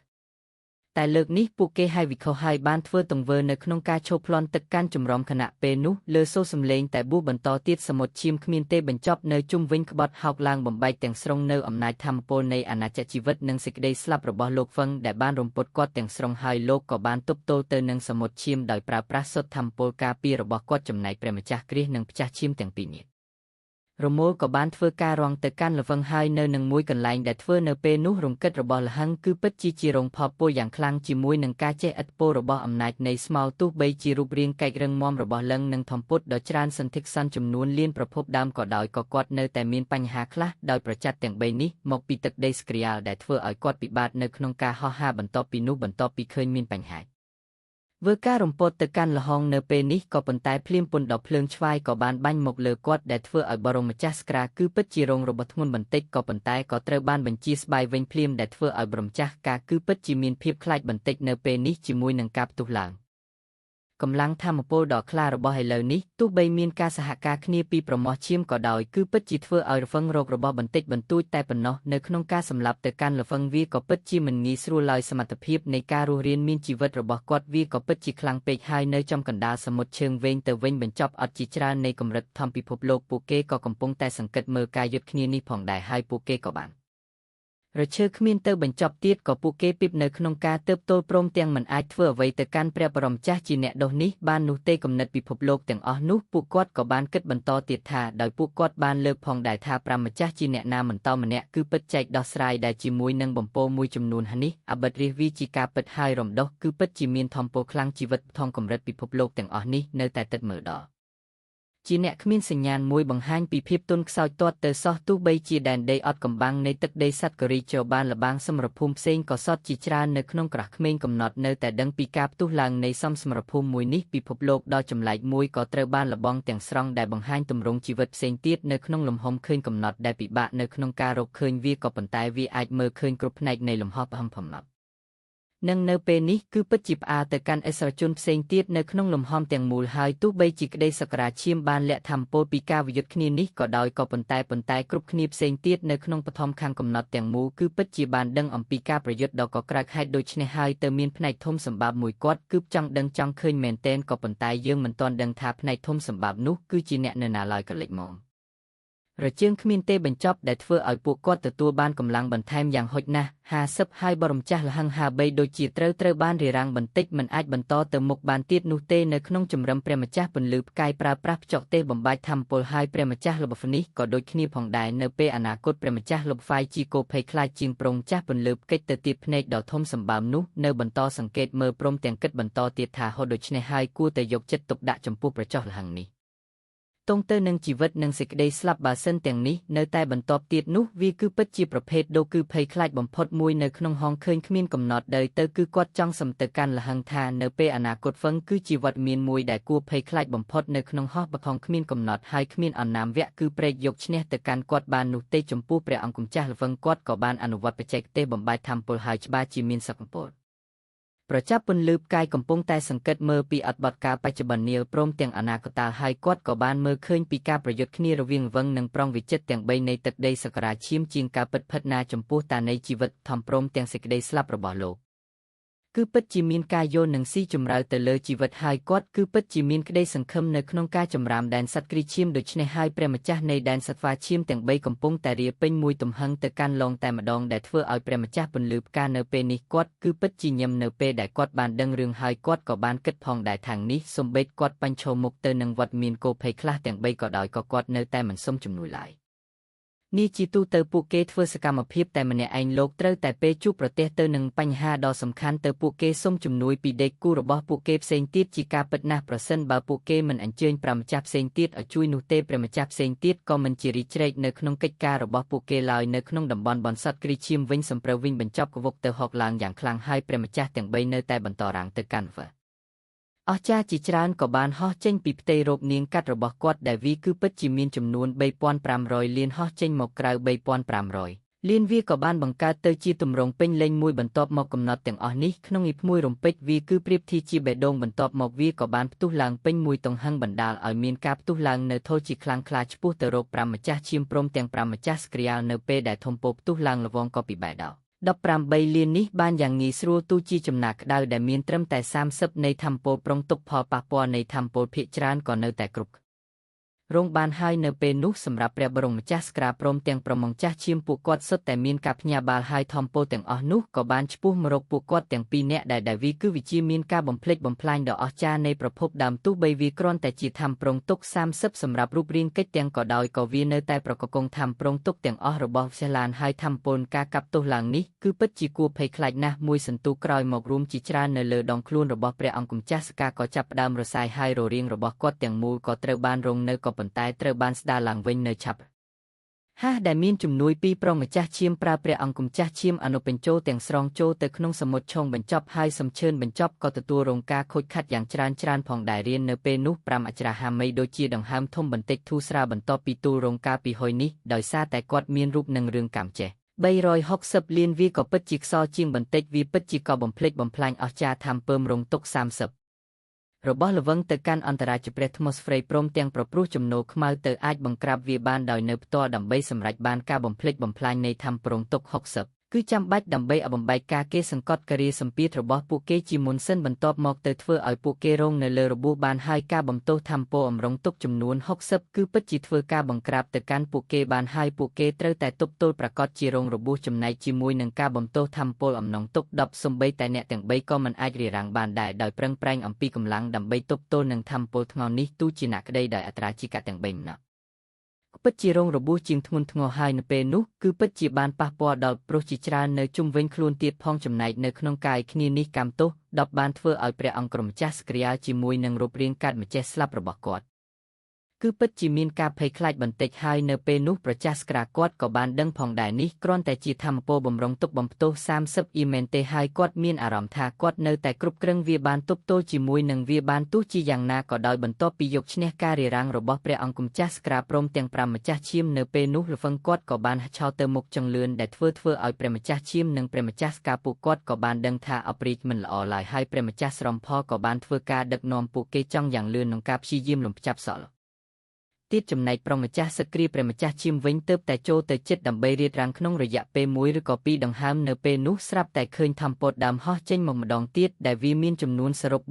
Speaker 1: តែលើកនេះពួកគេហើយវិខុសហើយបានធ្វើទង្វើនៅក្នុងការឈប់ប្លន់ទឹកកាន់ជំរំខណៈពេលនោះលើសូរសំឡេងតែបួសបន្តទៀតសមុទ្រឈាមគ្មានទេបញ្ចប់នៅជុំវិញក្បត់ហោកឡើងបំបែកទាំងស្រុងនៅអំណាចធម្មពលនៃអាណាចក្រជីវិតនិងសេចក្តីស្លាប់របស់លោកហ្វឹងដែលបានរំពុតគាត់ទាំងស្រុងហើយលោកក៏បានទប់ទល់ទៅនឹងសមុទ្រឈាមដោយប្រើប្រាស់សុទ្ធធម្មពលការពាររបស់គាត់ចំណែកព្រះម្ចាស់គ្រាសនិងផ្ចាស់ឈាមទាំងពីរនេះរមូលក៏បានធ្វើការរងទៅកាន់លវឹងហើយនៅនឹងមួយកន្លែងដែលធ្វើនៅពេលនោះរង្កិតរបស់លហឹងគឺពិតជារងផលពលយ៉ាងខ្លាំងជាមួយនឹងការចេះឥតពលរបស់អំណាចនៃស្មៅទោះបីជារូបរាងកាច់រឹងមាំរបស់លឹងនិងធំពុតដ៏ច្រើនសន្ធិកសន្នចំនួនលានប្រភពដើមក៏ដោយក៏គាត់នៅតែមានបញ្ហាខ្លះដោយប្រចាត់ទាំង3នេះមកពីទឹកដីស្គ្រីយ៉ាល់ដែលធ្វើឲ្យគាត់ពិបាកនៅក្នុងការហោះហើរបន្ទាប់ពីឃើញមានបញ្ហាធ្វើការរំពត់ទៅកាន់លហងនៅពេលនេះក៏ប៉ុន្តែភ្លាមពន្ធដល់ភ្លើងឆ្វាយក៏បានបាញ់មកលើគាត់ដែលធ្វើឲ្យបរមម្ចាស់ស្ក្រាគឺពិតជារងរបួសធ្ងន់បន្តិចក៏ប៉ុន្តែក៏ត្រូវបានបញ្ជាស្បាយវិញភ្លាមដែលធ្វើឲ្យបរមម្ចាស់ការគឺពិតជាមានភាពខ្លាចបន្តិចនៅពេលនេះជាមួយនឹងការផ្ទុះឡើងកម្លាំងធម្មពលដ៏ខ្លារបស់ឥឡូវនេះទោះបីមានការសហការគ្នាពីប្រមោះឈាមក៏ដោយគឺពិតជាធ្វើឲ្យរវឹងរោគរបស់បន្តិចបន្តួចតែប៉ុណ្ណោះនៅក្នុងការសម្លាប់ទៅកាន់លវឹងវាក៏ពិតជាមិនងាយស្រួលឡើយសមត្ថភាពនៃការរស់រានមានជីវិតរបស់គាត់វាក៏ពិតជាខ្លាំងពេកហើយនៅចំកណ្ដាលសមុទ្រឈើងវែងទៅវិញបញ្ចប់អត់ជាច្រើននៃកម្រិតធម្មពិភពលោកពួកគេក៏កំពុងតែសង្កត់មើលការយុទ្ធគ្នានេះផងដែរហើយពួកគេក៏បាន រឈើគ្មានទៅបញ្ចប់ទៀតក៏ពួកគេពីបនៅក្នុងការtöបទល់ព្រមទាំងមិនអាចធ្វើអ្វីទៅកាន់ព្រះបរមចាស់ជាអ្នកដុសនេះបាននោះទេគំនិតពិភពលោកទាំងអស់នោះពួកគាត់ក៏បានគិតបន្តទៀតថាដោយពួកគាត់បានលើកផងដែរថាព្រះម្ចាស់ជាអ្នកណាមិនតម្នាក់គឺពិតចែកដោះស្រាយដែលជាមួយនឹងបំពោមួយចំនួននេះអបិទរាជវាជាការពិតហើយរំដោះគឺពិតជាមានធម្មពលខ្លាំងជីវិតថងកម្រិតពិភពលោកទាំងអស់នេះនៅតែទឹកមើលដល់ជាអ្នកគ្មានសញ្ញាណមួយបង្ហាញពីភាពទន់ខ្សោយទាត់ទៅសោះទោះបីជាដែនដីអត់កំបាំងនៃទឹកដីសត្វកូរីចបានលបាំងសមរភូមិផ្សេងក៏សតជាច្រើននៅក្នុងក្រះក្មេងកំណត់នៅតែដឹងពីការផ្ទុះឡើងនៃសមរភូមិមួយនេះពិភពលោកដ៏ចម្លែកមួយក៏ត្រូវបានលបងទាំងស្រុងដែលបង្ហាញទម្រង់ជីវិតផ្សេងទៀតនៅក្នុងលំហឃើញកំណត់ដែលពិបាកនៅក្នុងការរកឃើញវាក៏ប៉ុន្តែវាអាចមើលឃើញគ្រប់ផ្នែកនៃលំហបំផុតនឹងនៅពេលនេះគឺពិតជាផ្អើលទៅកាន់ឥស្សរជនផ្សេងទៀតនៅក្នុងលំហទាំងមូលហើយទោះបីជាក្តីសក្តាឈាមបានលាក់ធម្មពលពីការវិយុទ្ធគ្នានេះក៏ដោយក៏ប៉ុន្តែគ្រប់គ្នាផ្សេងទៀតនៅក្នុងបឋមខាងកំណត់ទាំងមូលគឺពិតជាបានដឹងអំពីការប្រយុទ្ធដ៏កក្រើកហេតុដូច្នេះហើយទៅមានផ្នែកធំសម្បាបមួយគាត់គឺចង់ដឹងចង់ឃើញមែនទែនក៏ប៉ុន្តែយើងមិនទាន់ដឹងថាផ្នែកធំសម្បាបនោះគឺជាអ្នកនៅណាឡើយក៏លេចមករជើងគ្មានទេបញ្ចប់ដែលធ្វើឲ្យពួកគាត់ទទួលបានកម្លាំងបន្ថែមយ៉ាងហោចណាស់50ហើយបរមចាស់លហឹងហាបីដូចជាត្រូវបានរារាំងបន្តិចមិនអាចបន្តទៅមុខបានទៀតនោះទេនៅក្នុងជំរំព្រះម្ចាស់ពន្លឺផ្កាយប្រើប្រាស់ភ្ចុកទេសបំបាច់ធម្មពលហើយព្រះម្ចាស់លបនេះក៏ដូចគ្នាផងដែរនៅពេលអនាគតព្រះម្ចាស់លបហ្វាយជីកោភ័យខ្លាចជាងប្រងចាស់ពន្លឺផ្កិច្ចទៅទៀតភ្នែកដ៏ធំសម្បើមនោះនៅបន្តសង្កេតមើលព្រមទាំងគិតបន្តទៀតថាហូតដូច្នេះហើយគួរតែយកចិត្តទុកដាក់ចំពោះប្រចោះលហឹងនេះតងទៅនឹងជីវិតនិងសេចក្តីស្លាប់បើសិនទាំងនេះនៅតែបន្តទៀតនោះវាគឺពិតជាប្រភេទដូគឺភ័យខ្លាចបំផុតមួយនៅក្នុងហងឃើញគ្មានកំណត់đờiទៅគឺគាត់ចង់សំទៅកាន់លហឹងថានៅពេលអនាគតវឹងគឺជាវត្តមានមួយដែលគួរភ័យខ្លាចបំផុតនៅក្នុងហោះបខំគ្មានកំណត់ហើយគ្មានអនាមវៈគឺព្រែកយកឈ្នះទៅកាន់គាត់បាននោះទេចំពោះព្រះអង្គម្ចាស់លវឹងគាត់ក៏បានអនុវត្តបច្ចេកទេសបំបាយធម្មពលហើយច្បាស់ជាមានសក្តិពលប្រចាប់ពន្លឺផ្កាយកំពុងតែសង្កេតមើលពីអត្តបទការបច្ចុប្បន្ននាព្រមទាំងអនាគតហើយគាត់ក៏បានមើលឃើញពីការប្រយុទ្ធគ្នារវាងវឹងនិងប្រងវិចិត្រទាំង3នៃទឹកដីសក្តាឈាមជាងការពិតភិតណាចំពោះតានៃជីវិតធម្មព្រមទាំងសេចក្តីស្លាប់របស់លោកគឺពិតជាមានការយល់និងស៊ីជម្រៅទៅលើជីវិតហើយគាត់គឺពិតជាមានក្តីសង្ឃឹមនៅក្នុងការចម្រាមដែនសត្វគ្រីឈាមដូច្នេះហើយព្រះម្ចាស់នៃដែនសត្វវ៉ាឈាមទាំង3កំពុងតែរាពេញមួយទំហឹងទៅកាន់ឡងតែម្ដងដែលធ្វើឲ្យព្រះម្ចាស់ពន្លឺផ្កានៅពេលនេះគាត់គឺពិតជាញឹមនៅពេលដែលគាត់បានដឹងរឿងហើយគាត់ក៏បានគិតផងដែរថាងនេះសំបីគាត់បញ្ឈរមុខទៅនឹងវត្តមានកោភ័យខ្លះទាំង3ក៏ដោយក៏គាត់នៅតែមិនសុំជំនួយឡើយនេះជាទូទៅពួកគេធ្វើសកម្មភាពតែម្នាក់ឯងលោកត្រូវតែពេលជួបប្រទះទៅនឹងបញ្ហាដ៏សំខាន់ទៅពួកគេសុំជំនួយពីដេកគូរបស់ពួកគេផ្សេងទៀតជាការពិតណាស់ប្រសិនបើពួកគេមិនអញ្ជើញព្រះម្ចាស់ផ្សេងទៀតឲ្យជួយនោះទេព្រះម្ចាស់ផ្សេងទៀតក៏មិនជារីជ្រែកនៅក្នុងកិច្ចការរបស់ពួកគេឡើយនៅក្នុងតំបន់បន្សុតគ្រីឈាមវិញសំប្រៅវិញបញ្ចប់កវុកទៅហកឡើងយ៉ាងខ្លាំងហើយព្រះម្ចាស់ទាំង3នៅតែបន្តរាំងទៅកាន់វអស្ចារ្យជាច្រើនក៏បានហោះចេញពីផ្ទៃរោគនាងកាត់របស់គាត់ដែលវាគឺពិតជាមានចំនួន3500លានហោះចេញមកក្រៅ3500លានវាក៏បានបង្កើតទៅជាទម្រង់ពេញលេញមួយបន្ទាប់មកកំណត់ទាំងអស់នេះក្នុងឯមួយរំពេចវាគឺប្រៀបធៀបជាបេះដូងបន្ទាប់មកវាក៏បានផ្ទុះឡើងពេញមួយទង្ហឹងបណ្ដាលឲ្យមានការផ្ទុះឡើងនៅថូជាខ្លាំងក្លាឆ្ពោះទៅរកព្រះម្ចាស់ឈាមព្រមទាំងព្រះម្ចាស់ស្គ្រីយ៉ាលនៅពេលដែលធំពោផ្ទុះឡើងល្វងក៏ពីបែរដោ18លាននេះបានយ៉ាងងាយស្រួលទូជាចំណាកក្តៅដែលមានត្រឹមតែ30នៃធម្មពលប្រុងទុកផលប៉ះពាល់នៃធម្មពលភាគច្រើនក៏នៅតែគ្រប់រងបានហើយនៅពេលនោះសម្រាប់ព្រះបរមម្ចាស់ស្ក្រាព្រមទាំងប្រមងចាស់ឈាមពួកគាត់សុទ្ធតែមានការភ្ញាបាលហើយធម្មពលទាំងអស់នោះក៏បានឈ្មោះមករកពួកគាត់ទាំងពីរនាក់ដែលវាគឺវិជាមានការបំភ្លេចបំផ្លាញដ៏អស្ចារ្យនៃប្រភពដើមទោះបីវាគ្រាន់តែជាធម្មប្រងទុក30សម្រាប់រូបរាងកិច្ចទាំងក៏ដោយក៏វានៅតែប្រកកងធម្មប្រងទុកទាំងអស់របស់ផ្សេឡានហើយធម្មពលការកាប់ទោសឡើងនេះគឺពិតជាគួរភ័យខ្លាចណាស់មួយសន្ទុះក្រោយមករួមជាច្រើននៅលើដងខ្លួនរបស់ព្រះអង្គម្ចាស់ស្កាក៏ចាប់ផ្ដើមរសាយហើយររៀងរបស់គាត់ទាំងមូលក៏ត្រូវបានរងនៅក៏ប៉ុន្តែត្រូវបានស្ដារឡើងវិញនៅឆាប់ហាដែលមានជំនួយពីប្រងម្ចាស់ឈាមប្រើព្រះអង្គម្ចាស់ឈាមអនុបញ្ចូលទាំងស្រងចូលទៅក្នុងសមុទ្រឆុងបញ្ចប់ហើយសំឈើនបញ្ចប់ក៏ទទួលរងការខូចខាត់យ៉ាងច្រើនផងដែររៀននៅពេលនោះ5អច្រាហាមីដូចជាដង្ហើមធំបន្តិចធូរស្រាលបន្ទាប់ពីទូលរងការពីហុយនេះដោយសារតែគាត់មានរូបនឹងរឿងកម្មចេះ360លានវាក៏ពិតជាខ្សោជាងបន្តិចវាពិតជាក៏បំភ្លេចបំផ្លាញអស្ចារ្យធម្មពើមរងទុក30របស់ល្វឹងទៅកាន់អន្តរាជព្រះថ្មស្វ័យព្រមទាំងប្រព្រោះចំណូលខ្មៅទៅអាចបង្ក្រាបវាបានដោយនៅផ្ទាល់ដើម្បីសម្រេចបានការបំភ្លេចបំផ្លាញនៃធម្មប្រងទុក គឺចាំបាច់ដើម្បីឲ្យបំបែកការគេសង្កត់ការរាសម្ពាធរបស់ពួកគេជាមុនសិនបន្ទាប់មកទៅធ្វើឲ្យពួកគេរងនៅលើរបួសបានហើយការបំទោសថាមពលអម្រងទុកចំនួន60គឺពិតជាធ្វើការបង្ក្រាបទៅកាន់ពួកគេបានហើយពួកគេត្រូវតែទប់ទល់ប្រកាសជារងរបួសចំណែកជាមួយនឹងការបំទោសថាមពលអំណងទុក10សំបីតែអ្នកទាំង3ក៏មិនអាចរារាំងបានដែរដោយប្រឹងប្រែងអំពីកម្លាំងដើម្បីទប់ទល់នឹងថាមពលធ្ងន់នេះទូជាអ្នកក្តីដោយអត្រាជីកាត់ទាំង3ម្នាក់ពិតជារងរបួសជាងធ្ងន់ធ្ងរហើយនៅពេលនោះគឺពិតជាបានប៉ះពាល់ដល់ប្រុសជាច្រើននៅជុំវិញខ្លួនទៀតផងចំណែកនៅក្នុងកាយគ្នានេះកម្មទោស10បានធ្វើឲ្យព្រះអង្គម្ចាស់ស្គ្រីយ៉ាជាមួយនឹងរូបរាងកាត់ម្ចេះស្លាប់របស់គាត់គឺពិតជាមានការភ័យខ្លាចបន្តិចហើយនៅពេលនោះប្រចាស់ស្ក្រាគាត់ក៏បានដឹងផងដែរនេះគ្រាន់តែជាធម្មពលបំរុងទុកបំផ្ទោស30អ៊ីមែនទេហើយគាត់មានអារម្មណ៍ថាគាត់នៅតែគ្រប់គ្រងវាបានទប់ទល់ជាមួយនឹងវាបានទោះជាយ៉ាងណាក៏ដោយបន្ទាប់ពីយកឈ្នះការរារាំងរបស់ព្រះអង្គម្ចាស់ស្ក្រាព្រមទាំង5ម្ចាស់ឈាមនៅពេលនោះលហ្វឹងគាត់ក៏បានឆោតទៅមុខចង្លឿនដែលធ្វើឲ្យព្រះម្ចាស់ឈាមនិងព្រះម្ចាស់ស្កាពួកគាត់ក៏បានដឹងថាអព្រិជមិនល្អឡើយហើយព្រះម្ចាស់ស្រំផលក៏បានធ្វើការដឹកនាំពួកគេចង់យ៉ាងលឿនក្នុងការព្យាយាមលំផ្ចាប់សល់ទៀតចំណែកប្រុសម្ចាស់សគ្រាព្រះម្ចាស់ឈាមវិញទើបតែចូលទៅចិត្តដើម្បីរៀបរាងក្នុងរយៈពេល1ឬក៏2ដង្ហើមនៅពេលនោះស្រាប់តែឃើញធម្មពលដើមហោះចេញមកម្ដងទៀតដែលវាមានចំនួនសរុប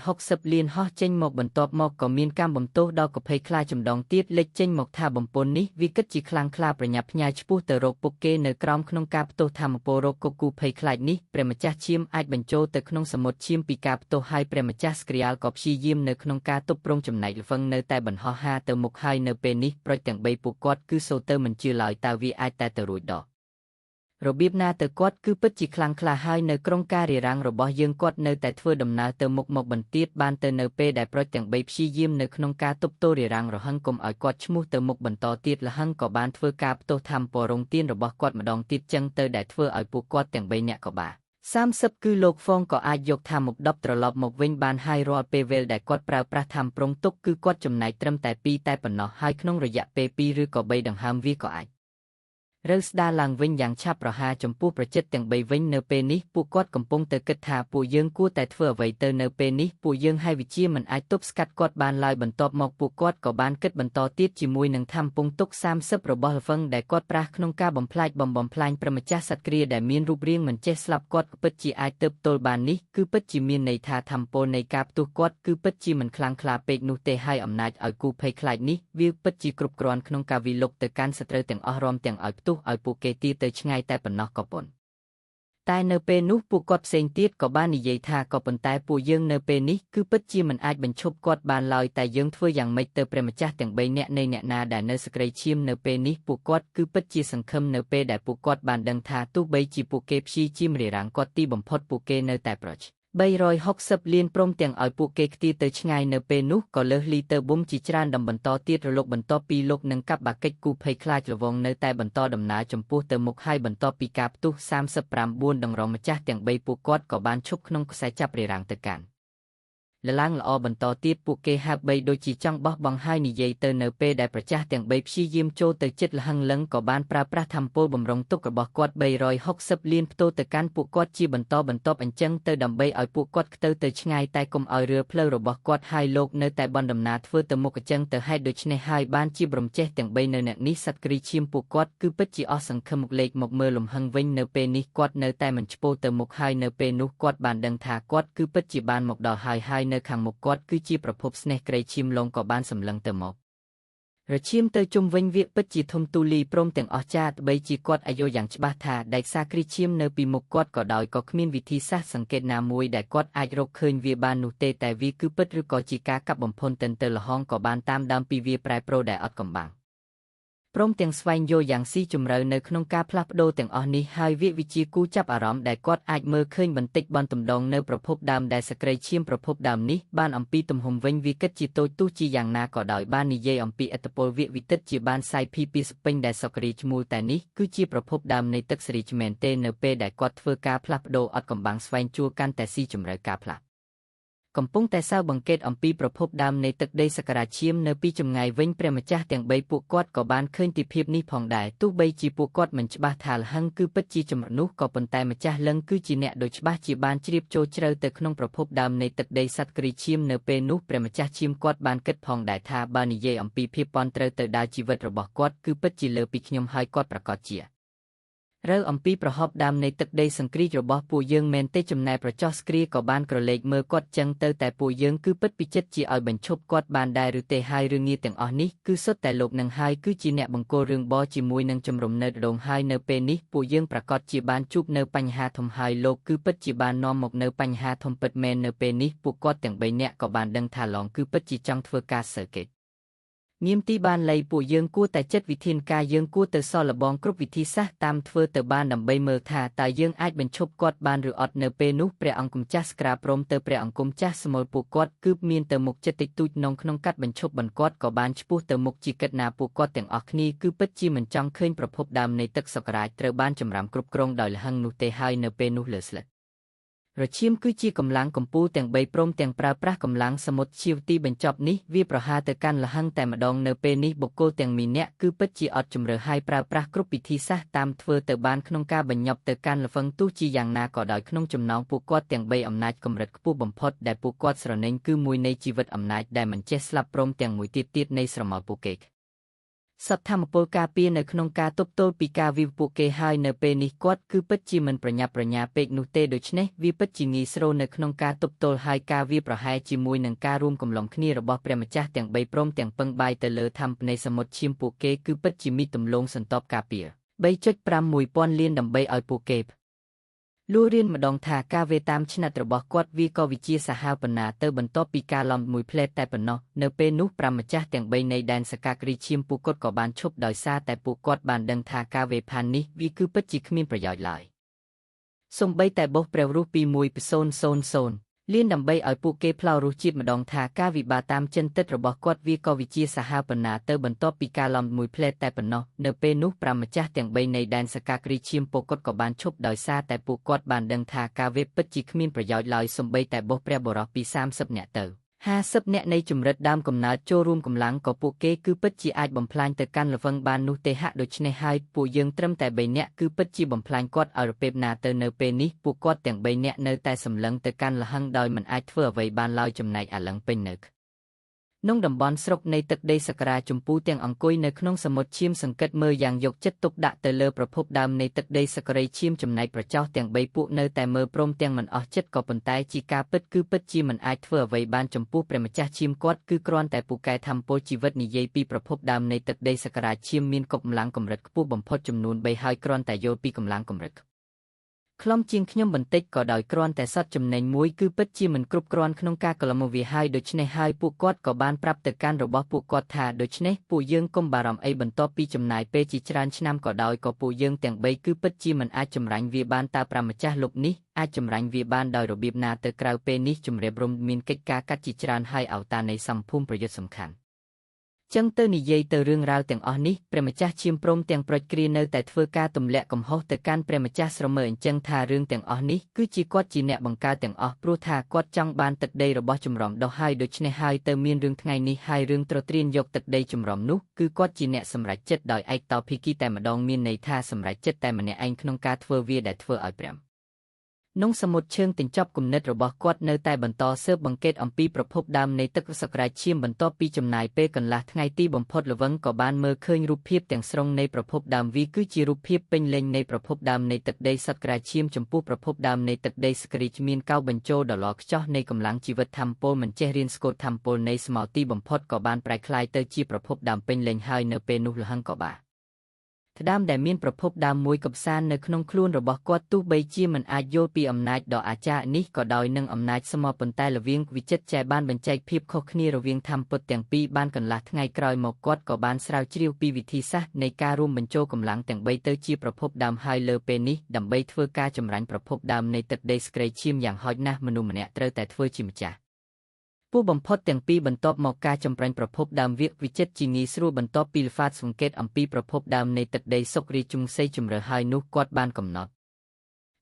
Speaker 1: 360លានហោះចេញមកបន្ទាប់មកក៏មានការបំទោសដល់កភ័យខ្លាចចម្ដងទៀតលេចចេញមកថាបំពន់នេះវាគិតជាខ្លាំងក្លាប្រញាប់ផ្ញើឆ្ពោះទៅរកពុកគេនៅក្រោមក្នុងការផ្ទោសធម្មពលរកគុកគូភ័យខ្លាចនេះព្រះម្ចាស់ឈាមអាចបញ្ចូលទៅក្នុងសមុទ្រឈាមពីការផ្ទោសហើយព្រះម្ចាស់ស្គ្រីយ៉ាល់ក៏ព្យាយាមនៅក្នុងការទប់ព្រមចំណែកលហ្វឹងនៅតែបន្ហោះហាទៅមុខហើយនៅពេលនេះប្រុសទាំង3ពួកគាត់គឺសូទៅមិនជឿឡើយតើវាអាចតែទៅរួចដករបៀបណាទៅគាត់គឺពិតជាខ្លាំងក្លាហើយនៅក្នុងការរារាំងរបស់យើងគាត់នៅតែធ្វើដំណើរទៅមុខមកបន្ទាបបានទៅនៅពេលដែលប្រុសទាំង3ព្យាយាមនៅក្នុងការទប់ទល់រារាំងរហឹងកុំឲ្យគាត់ឈ្មោះទៅមុខបន្តទៀតលហឹងក៏បានធ្វើការផ្ទោសធម្មពលរងទានរបស់គាត់ម្ដងទៀតចឹងទៅដែលធ្វើឲ្យពួកគាត់ទាំង3នាក់ក៏បា30គឺលោកហ្វងក៏អាចយកថាមុខ10ត្រឡប់មកវិញបានហើយរាល់ពេលវេលដែលគាត់ប្រើប្រាស់ថាមប្រងទុកគឺគាត់ចំណែកត្រឹមតែ2តែប៉ុណ្ណោះហើយក្នុងរយៈពេល2ឬក៏3ដង្ហើមវាក៏អាចរើស្ដារឡើងវិញយ៉ាងឆាប់រហ័សចំពោះប្រជិតទាំង3វិញនៅពេលនេះពួកគាត់កំពុងតែគិតថាពួកយើងគួរតែធ្វើអ្វីទៅនៅពេលនេះពួកយើងហើយវិជាមិនអាចទប់ស្កាត់គាត់បានឡើយបន្ទាប់មកពួកគាត់ក៏បានគិតបន្តទៀតជាមួយនឹងថាមពងទុក30របស់លហ្វឹងដែលគាត់ប្រាស់ក្នុងការបំផ្លាញព្រះម្ចាស់សត្វគ្រាដែលមានរូបរាងមិនចេះស្លាប់គាត់ពិតជាអាចទើបទល់បាននេះគឺពិតជាមានន័យថាថាមពលនៃការផ្ទុះគាត់គឺពិតជាមិនខ្លាំងក្លាពេកនោះទេហើយអំណាចឲ្យគូភ័យខ្លាចនេះវាពិតជាគ្រប់គ្រាន់ក្នុងការវិលុកទៅកាន់សត្រូវទាំងអស់រំទាំងឲ្យផ្ទុះឲ្យពួកគេទីទៅឆ្ងាយតែប៉ុណ្ណោះក៏ប៉ុន្តែនៅពេលនោះពួកគាត់ផ្សេងទៀតក៏បាននិយាយថាក៏ប៉ុន្តែពួកយើងនៅពេលនេះគឺពិតជាមិនអាចបញ្ឈប់គាត់បានឡើយតែយើងធ្វើយ៉ាងម៉េចទៅព្រះម្ចាស់ទាំង3នាក់នៃអ្នកណាដែលនៅសក្រីឈាមនៅពេលនេះពួកគាត់គឺពិតជាសង្ឃឹមនៅពេលដែលពួកគាត់បានដឹងថាទោះបីជាពួកគេព្យាយាមរារាំងគាត់ទីបំផុតពួកគេនៅតែប្រឆ360លានព្រមទាំងឲ្យពួកគេខ្ទារទៅឆ្ងាយនៅពេលនោះក៏លើសលីទៅបុំជាច្រើនដំបន្តទៀតរលកបន្ទាប់ពីលោកនឹងកាប់បាកិច្ចគូភ័យខ្លាចរវងនៅតែបន្តដំណើរចំពោះទៅមុខហើយបន្ទាប់ពីការផ្ទុះ39ដងរងម្ចាស់ទាំង3ពួកគាត់ក៏បានឈប់ក្នុងខ្សែចាប់រារាំងទៅកាន់លឡើងល្អបន្តទៀតពួកគេហាក់បីដូចជាចង់បោះបង់ហើយនិយាយទៅនៅពេលដែលប្រចាស់ទាំង3ព្យាយាមចូលទៅចិត្តលហឹងលឹងក៏បានប្រើប្រាស់ធម្មពលបំរុងទុករបស់គាត់360លានផ្ទោទៅកាន់ពួកគាត់ជាបន្តបន្ទាប់អញ្ចឹងទៅដើម្បីឲ្យពួកគាត់ខ្ទៅទៅឆ្ងាយតែកុំឲ្យរឿផ្លូវរបស់គាត់ហើយលោកនៅតែបណ្ដំណើរធ្វើទៅមុខអញ្ចឹងទៅហេតុដូច្នេះហើយបានជាព្រមចេះទាំង3នៅអ្នកនេះសត្វគ្រីឈាមពួកគាត់គឺពិតជាអស់សង្ឃឹមមុខលេខមកមើលលំហឹងវិញនៅពេលនេះគាត់នៅតែមិនឆ្ពោះទៅមុខហើយនៅពេលនោះគាត់បានដឹងថាគាត់គឺពិតជាបានមកដល់ហើយនៅខាងមុខគាត់គឺជាប្រភពស្នេហ៍ក្រីឈាមឡងក៏បានសម្លឹងទៅមករឈាមទៅជុំវិញវាពិតជាធំទូលីព្រមទាំងអស្ចារ្យបីជាគាត់អាយុយ៉ាងច្បាស់ថាដែកសាគ្រីឈាមនៅពីមុខគាត់ក៏ដោយក៏គ្មានវិធីសាស្ត្រសង្កេតណាមួយដែលគាត់អាចរកឃើញវាបាននោះទេតែវាគឺពិតឬក៏ជាការកាប់បំផុនទៅលហងក៏បានតាមដានពីវាប្រែប្រួលដែលអត់កំបាំងព្រមទាំងស្វែងយល់យ៉ាងស៊ីជម្រៅនៅក្នុងការផ្លាស់ប្ដូរទាំងអស់នេះហើយវិជាគូចាប់អារម្មណ៍ដែលគាត់អាចមើលឃើញបន្តិចបន្តម្ដងនៅប្រភពដើមដែលសក្រីឈាមប្រភពដើមនេះបានអំពីទំហំវិញវាគិតជាតូចទោះជាយ៉ាងណាក៏ដោយបាននិយាយអំពីឥទ្ធិពលវិទិតជាបានសាយភីពីស្ពេញដែលសក្រីឈ្មោះតែនេះគឺជាប្រភពដើមនៃទឹកសេរីមែនទេនៅពេលដែលគាត់ធ្វើការផ្លាស់ប្ដូរអត់កំបាំងស្វែងជួរកាន់តែស៊ីជម្រៅការផ្លាស់កំពុងតែសើបង្កេតអំពីប្រភពដើមនៃទឹកដីសក្ការឈាមនៅពីចម្ងាយវិញព្រះម្ចាស់ទាំង3ពួកគាត់ក៏បានឃើញទីភាពនេះផងដែរទោះបីជាពួកគាត់មិនច្បាស់ថាលហឹងគឺពិតជាចំណនោះក៏ប៉ុន្តែម្ចាស់លឹងគឺជាអ្នកដូចច្បាស់ជាបានជ្រាបចូលជ្រៅទៅក្នុងប្រភពដើមនៃទឹកដីសត្វគ្រីឈាមនៅពេលនោះព្រះម្ចាស់ឈាមគាត់បានគិតផងដែរថាបើនិយាយអំពីភាពប៉ុនត្រូវទៅដល់ជីវិតរបស់គាត់គឺពិតជាលើពីខ្ញុំហើយគាត់ប្រកាសជា រើអំពីប្រហបដើមនៃទឹកដីសង្គ្រីករបស់ពួកយើងមែនទេចំណែកប្រចោះស្គ្រាក៏បានក្រឡេកមើលគាត់ចឹងទៅតែពួកយើងគឺពិតពីចិត្តជាឲ្យបញ្ឈប់គាត់បានដែរឬទេហើយរឿងងារទាំងអស់នេះគឺសុទ្ធតែលោកនឹងហើយគឺជាអ្នកបង្គោលរឿងបជាមួយនឹងជំរំនៅដងហើយនៅពេលនេះពួកយើងប្រកាសជាបានជួបនៅបញ្ហាធំហើយលោកគឺពិតជាបាននាំមកនៅបញ្ហាធំពិតមែននៅពេលនេះពួកគាត់ទាំង3នាក់ក៏បានដឹងថាឡងគឺពិតជាចង់ធ្វើការសើកេតញៀមទីបានលៃពួកយើងគួរតែចិត្តវិធានការយើងគួរទៅសល់លបងគ្រប់វិធីសាស្ត្រតាមធ្វើទៅបានដើម្បីមើលថាតើយើងអាចបញ្ឈប់គាត់បានឬអត់នៅពេលនោះព្រះអង្គម្ចាស់ស្ក្រាព្រមទៅព្រះអង្គម្ចាស់ស្មូលពួកគាត់គឺមានទៅមុខចិត្តតិចតួចក្នុងកាត់បញ្ឈប់បន្គាត់ក៏បានឈ្មោះទៅមុខជាកិត្តណាពួកគាត់ទាំងអស់គ្នាគឺពិតជាមិនចង់ឃើញប្រភពដើមនៃទឹកសក្រាចត្រូវបានចម្រាំគ្រប់គ្រងដោយលហឹងនោះទេហើយនៅពេលនោះលើស្លឹករឈាមគឺជាកម្លាំងកម្ពុជាទាំង3ព្រមទាំងប្រើប្រាស់កម្លាំងសមុទ្រជាវទីបញ្ចប់នេះវាប្រហារទៅកាន់លហឹងតែម្ដងនៅពេលនេះបុគ្គលទាំងមីនាក់គឺពិតជាអត់ជំរឿហើយប្រើប្រាស់គ្រប់វិធីសាស្ត្រតាមធ្វើទៅបានក្នុងការបញ្ញប់ទៅកាន់លហ្វឹងទោះជាយ៉ាងណាក៏ដោយក្នុងចំណោមពួកគាត់ទាំង3អំណាចកម្រិតខ្ពស់បំផុតដែលពួកគាត់ស្រណេញគឺមួយនៃជីវិតអំណាចដែលមិនចេះស្លាប់ព្រមទាំងមួយទៀតនៃស្រមោលពួកគេសត្វធម្មពលការពារនៅក្នុងការទប់ទល់ពីការវិវពួកគេហើយនៅពេលនេះគាត់គឺពិតជាមិនប្រញាប់ប្រញាល់ពេកនោះទេដូច្នេះវាពិតជាងាយស្រួលនៅក្នុងការទប់ទល់ហើយការវាប្រហែលជាមួយនឹងការរួមកំឡុងគ្នារបស់ព្រះម្ចាស់ទាំង3ព្រមទាំងពឹងបាយទៅលើធម្មនៃសមុទ្រឈាមពួកគេគឺពិតជាមីទម្លងសន្ទប់ការពារ 3.5 លានដើម្បីឲ្យពួកគេលួរៀនម្ដងថាការវេតាមឆ្និតរបស់គាត់វាក៏វិជាសាហាវប៉ុណ្ណាទៅបន្ទាប់ពីការឡំមួយផ្លែតតែប៉ុណ្ណោះនៅពេលនោះព្រះម្ចាស់ទាំង3នៃដែនសកាគ្រីឈាមពួកគាត់ក៏បានឈប់ដោយសារតែពួកគាត់បានដឹងថាការវេផាននេះវាគឺពិតជាគ្មានប្រយោជន៍ឡើយសូម្បីតែបោះព្រះរស់ពី1.000លានដើម្បីឲ្យពួកគេផ្លោរសជាតិម្ដងថាការវិបាកតាមចិនទឹករបស់គាត់វាក៏វិជាសាហាវប៉ុណ្ណាទៅបន្ទាប់ពីការឡំមួយផ្លែតតែប៉ុណ្ណោះនៅពេលនោះព្រះម្ចាស់ទាំង3នៃដែនសកាគ្រីឈាមពួកគាត់ក៏បានឈប់ដោយសារតែពួកគាត់បានដឹងថាការវេពិតជាគ្មានប្រយោជន៍ឡើយសូម្បីតែបោះព្រះបរោះពី30នាក់ទៅ50នាក់នៃជំរិតដើមកំណើតចូលរួមកម្លាំងក៏ពួកគេគឺពិតជាអាចបំផ្លាញទៅកាន់លវឹងបាននោះទេហាក់ដូច្នេះហើយពួកយើងត្រឹមតែ3នាក់គឺពិតជាបំផ្លាញគាត់ឲ្យរពេបណាទៅនៅពេលនេះពួកគាត់ទាំង3នាក់នៅតែសម្លឹងទៅកាន់លហឹងដោយមិនអាចធ្វើអ្វីបានឡើយចំណែកអាលឹងពេញនៅក្នុងតំបន់ស្រុកនៃទឹកដីសក្រាចម្ពូទាំងអង្គុយនៅក្នុងសមុទ្រឈាមសង្កត់មើលយ៉ាងយកចិត្តទុកដាក់ទៅលើប្រភពដើមនៃទឹកដីសក្រីឈាមចំណែកប្រចោះទាំង3ពួកនៅតែមើលព្រមទាំងមិនអស់ចិត្តក៏ប៉ុន្តែជាការពិតគឺពិតជាមិនអាចធ្វើអ្វីបានចំពោះព្រះម្ចាស់ឈាមគាត់គឺគ្រាន់តែពូកែធម្មពលជីវិតនិយាយពីប្រភពដើមនៃទឹកដីសក្រាឈាមមានកម្លាំងកម្រិតខ្ពស់បំផុតចំនួន3ហើយគ្រាន់តែយល់ពីកម្លាំងកម្រិតខ្លំជាងខ្ញុំបន្តិចក៏ដោយគ្រាន់តែសត្វចំណេញមួយគឺពិតជាមិនគ្រប់គ្រាន់ក្នុងការកលមវាហើយដូច្នេះហើយពួកគាត់ក៏បានប្រាប់ទៅកាន់របស់ពួកគាត់ថាដូច្នេះពួកយើងកុំបារម្ភអីបន្ទាប់ពីចំណាយពេលជាច្រើនឆ្នាំក៏ដោយក៏ពួកយើងទាំង3គឺពិតជាមិនអាចចម្រាញ់វាបានតើព្រះម្ចាស់លោកនេះអាចចម្រាញ់វាបានដោយរបៀបណាទៅក្រៅពេលនេះជំរាបរំមានកិច្ចការកាត់ជាច្រើនហើយអវតារនៃសម្ភូមិប្រយុទ្ធសំខាន់ចឹងទៅនិយាយទៅរឿងរ៉ាវទាំងអស់នេះព្រះម្ចាស់ឈាមព្រមទាំងប្រុចគ្រានៅតែធ្វើការទម្លាក់កំហុសទៅកាន់ព្រះម្ចាស់ស្រមើអញ្ចឹងថារឿងទាំងអស់នេះគឺជាគាត់ជាអ្នកបង្កើតទាំងអស់ព្រោះថាគាត់ចង់បានទឹកដីរបស់ចម្រំដោះហើយដូច្នេះហើយទៅមានរឿងថ្ងៃនេះហើយរឿងត្រត្រៀនយកទឹកដីចម្រំនោះគឺគាត់ជាអ្នកសម្រេចចិត្តដោយឯកតោភាគីតែម្ដងមានន័យថាសម្រេចចិត្តតែម្នាក់ឯងក្នុងការធ្វើវាដែលធ្វើឲ្យព្រះនងសមុទ្រឈើងទញ្ចប់គំនិតរបស់គាត់នៅតែបន្តស៊ើបអង្កេតអំពីប្រភពដើមនៃទឹកសក្រាចឈាមបន្ទាប់ពីចំណាយពេលកន្លះថ្ងៃទីបំផុតល្វឹងក៏បានមើលឃើញរូបភាពទាំងស្រុងនៃប្រភពដើមវាគឺជារូបភាពពេញលេញនៃប្រភពដើមនៃទឹកដីសក្រាចឈាមចំពោះប្រភពដើមនៃទឹកដីសក្រីមានកៅបញ្ចូលដ៏ល្អខ្ចោះនៃកម្លាំងជីវិតធម្មពលមិនចេះរៀនស្កូតធម្មពលនៃស្មៅទីបំផុតក៏បានប្រែក្លាយទៅជាប្រភពដើមពេញលេញហើយនៅពេលនោះលហឹងក៏បានថ្ដើមដែលមានប្រភពដើមមួយកំសាន្តនៅក្នុងខ្លួនរបស់គាត់ទោះបីជាមិនអាចយល់ពីអំណាចដ៏អាចារ្យនេះក៏ដោយនឹងអំណាចសមប៉ុន្តែល្វាងវិចិត្រចែបានបញ្ចែកភាពខុសគ្នារវាងធម្មពុតទាំងពីរបានកន្លះថ្ងៃក្រោយមកគាត់ក៏បានស្រាវជ្រាវពីវិធីសាស្ត្រនៃការរួមបញ្ចូលកម្លាំងទាំង3ទៅជាប្រភពដើមហើយលើពេលនេះដើម្បីធ្វើការចម្រាញ់ប្រភពដើមនៃទឹកដីស្គ្រីឈាមយ៉ាងហោចណាស់មនុស្សម្នាក់ត្រូវតែធ្វើជាម្ចាស់ពូបំផុតទាំងពីរបន្ទាប់មកការចម្រាញ់ប្រភពដើមវាវិចិត្រជាងាយស្រួលបន្ទាប់ពីលហ្វាតសង្កេតអំពីប្រភពដើមនៃទឹកដីសុករីជុងសីជំរឿហើយនោះគាត់បានកំណត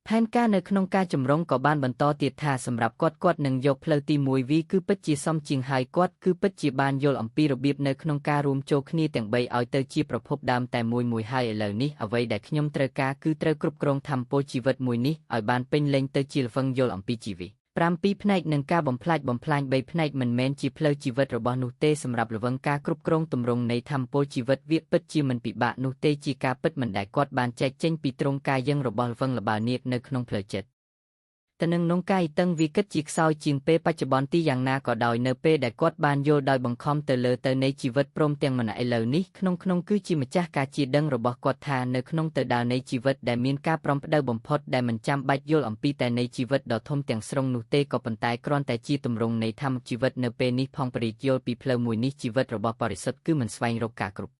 Speaker 1: ់ផែនការនៅក្នុងការចម្រុងក៏បានបន្តទៀតថាសម្រាប់គាត់នឹងយកផ្លូវទី1វាគឺពិតជាសមជាងហើយគាត់គឺពិតជាបានយល់អំពីរបៀបនៅក្នុងការរួមចូលគ្នាទាំង3ឲ្យទៅជាប្រភពដើមតែមួយហើយឥឡូវនេះអ្វីដែលខ្ញុំត្រូវការគឺត្រូវគ្រប់គ្រងធម្មពលជីវិតមួយនេះឲ្យបានពេញលេញទៅជាលហ្វឹងយល់អំពីជីវិត 5 ផ្នែកនឹងការបំផ្លាញ3ផ្នែកមិនមែនជាផ្លូវជីវិតរបស់នោះទេសម្រាប់ល្វឹងការគ្រប់គ្រងទម្រង់នៃធម្មពលជីវិតវាពិតជាមិនពិបាកនោះទេជាការពិតមិនដែលគាត់បានចែកចេញពីទ្រង់ការយឹងរបស់ល្វឹងល្បានាគនៅក្នុងផ្លូវចិត្តតែនឹងនងកាយតឹងវាគិតជាខ្សោយជាងពេលបច្ចុប្បន្នទីយ៉ាងណាក៏ដោយនៅពេលដែលគាត់បានយល់ដោយបង្ខំទៅលើទៅនៃជីវិតព្រមទាំងមិនឥឡូវនេះក្នុងគឺជាម្ចាស់ការជាដឹងរបស់គាត់ថានៅក្នុងទៅដល់នៃជីវិតដែលមានការប្រំផ្ដៅបំផុតដែលមិនចាំបាច់យល់អំពីតែនៃជីវិតដ៏ធំទាំងស្រុងនោះទេក៏ប៉ុន្តែគ្រាន់តែជាទម្រង់នៃធម្មជីវិតនៅពេលនេះផងបរិយាយល់ពីផ្លូវមួយនេះជីវិតរបស់បរិសុទ្ធគឺមិនស្វែងរកការគ្រប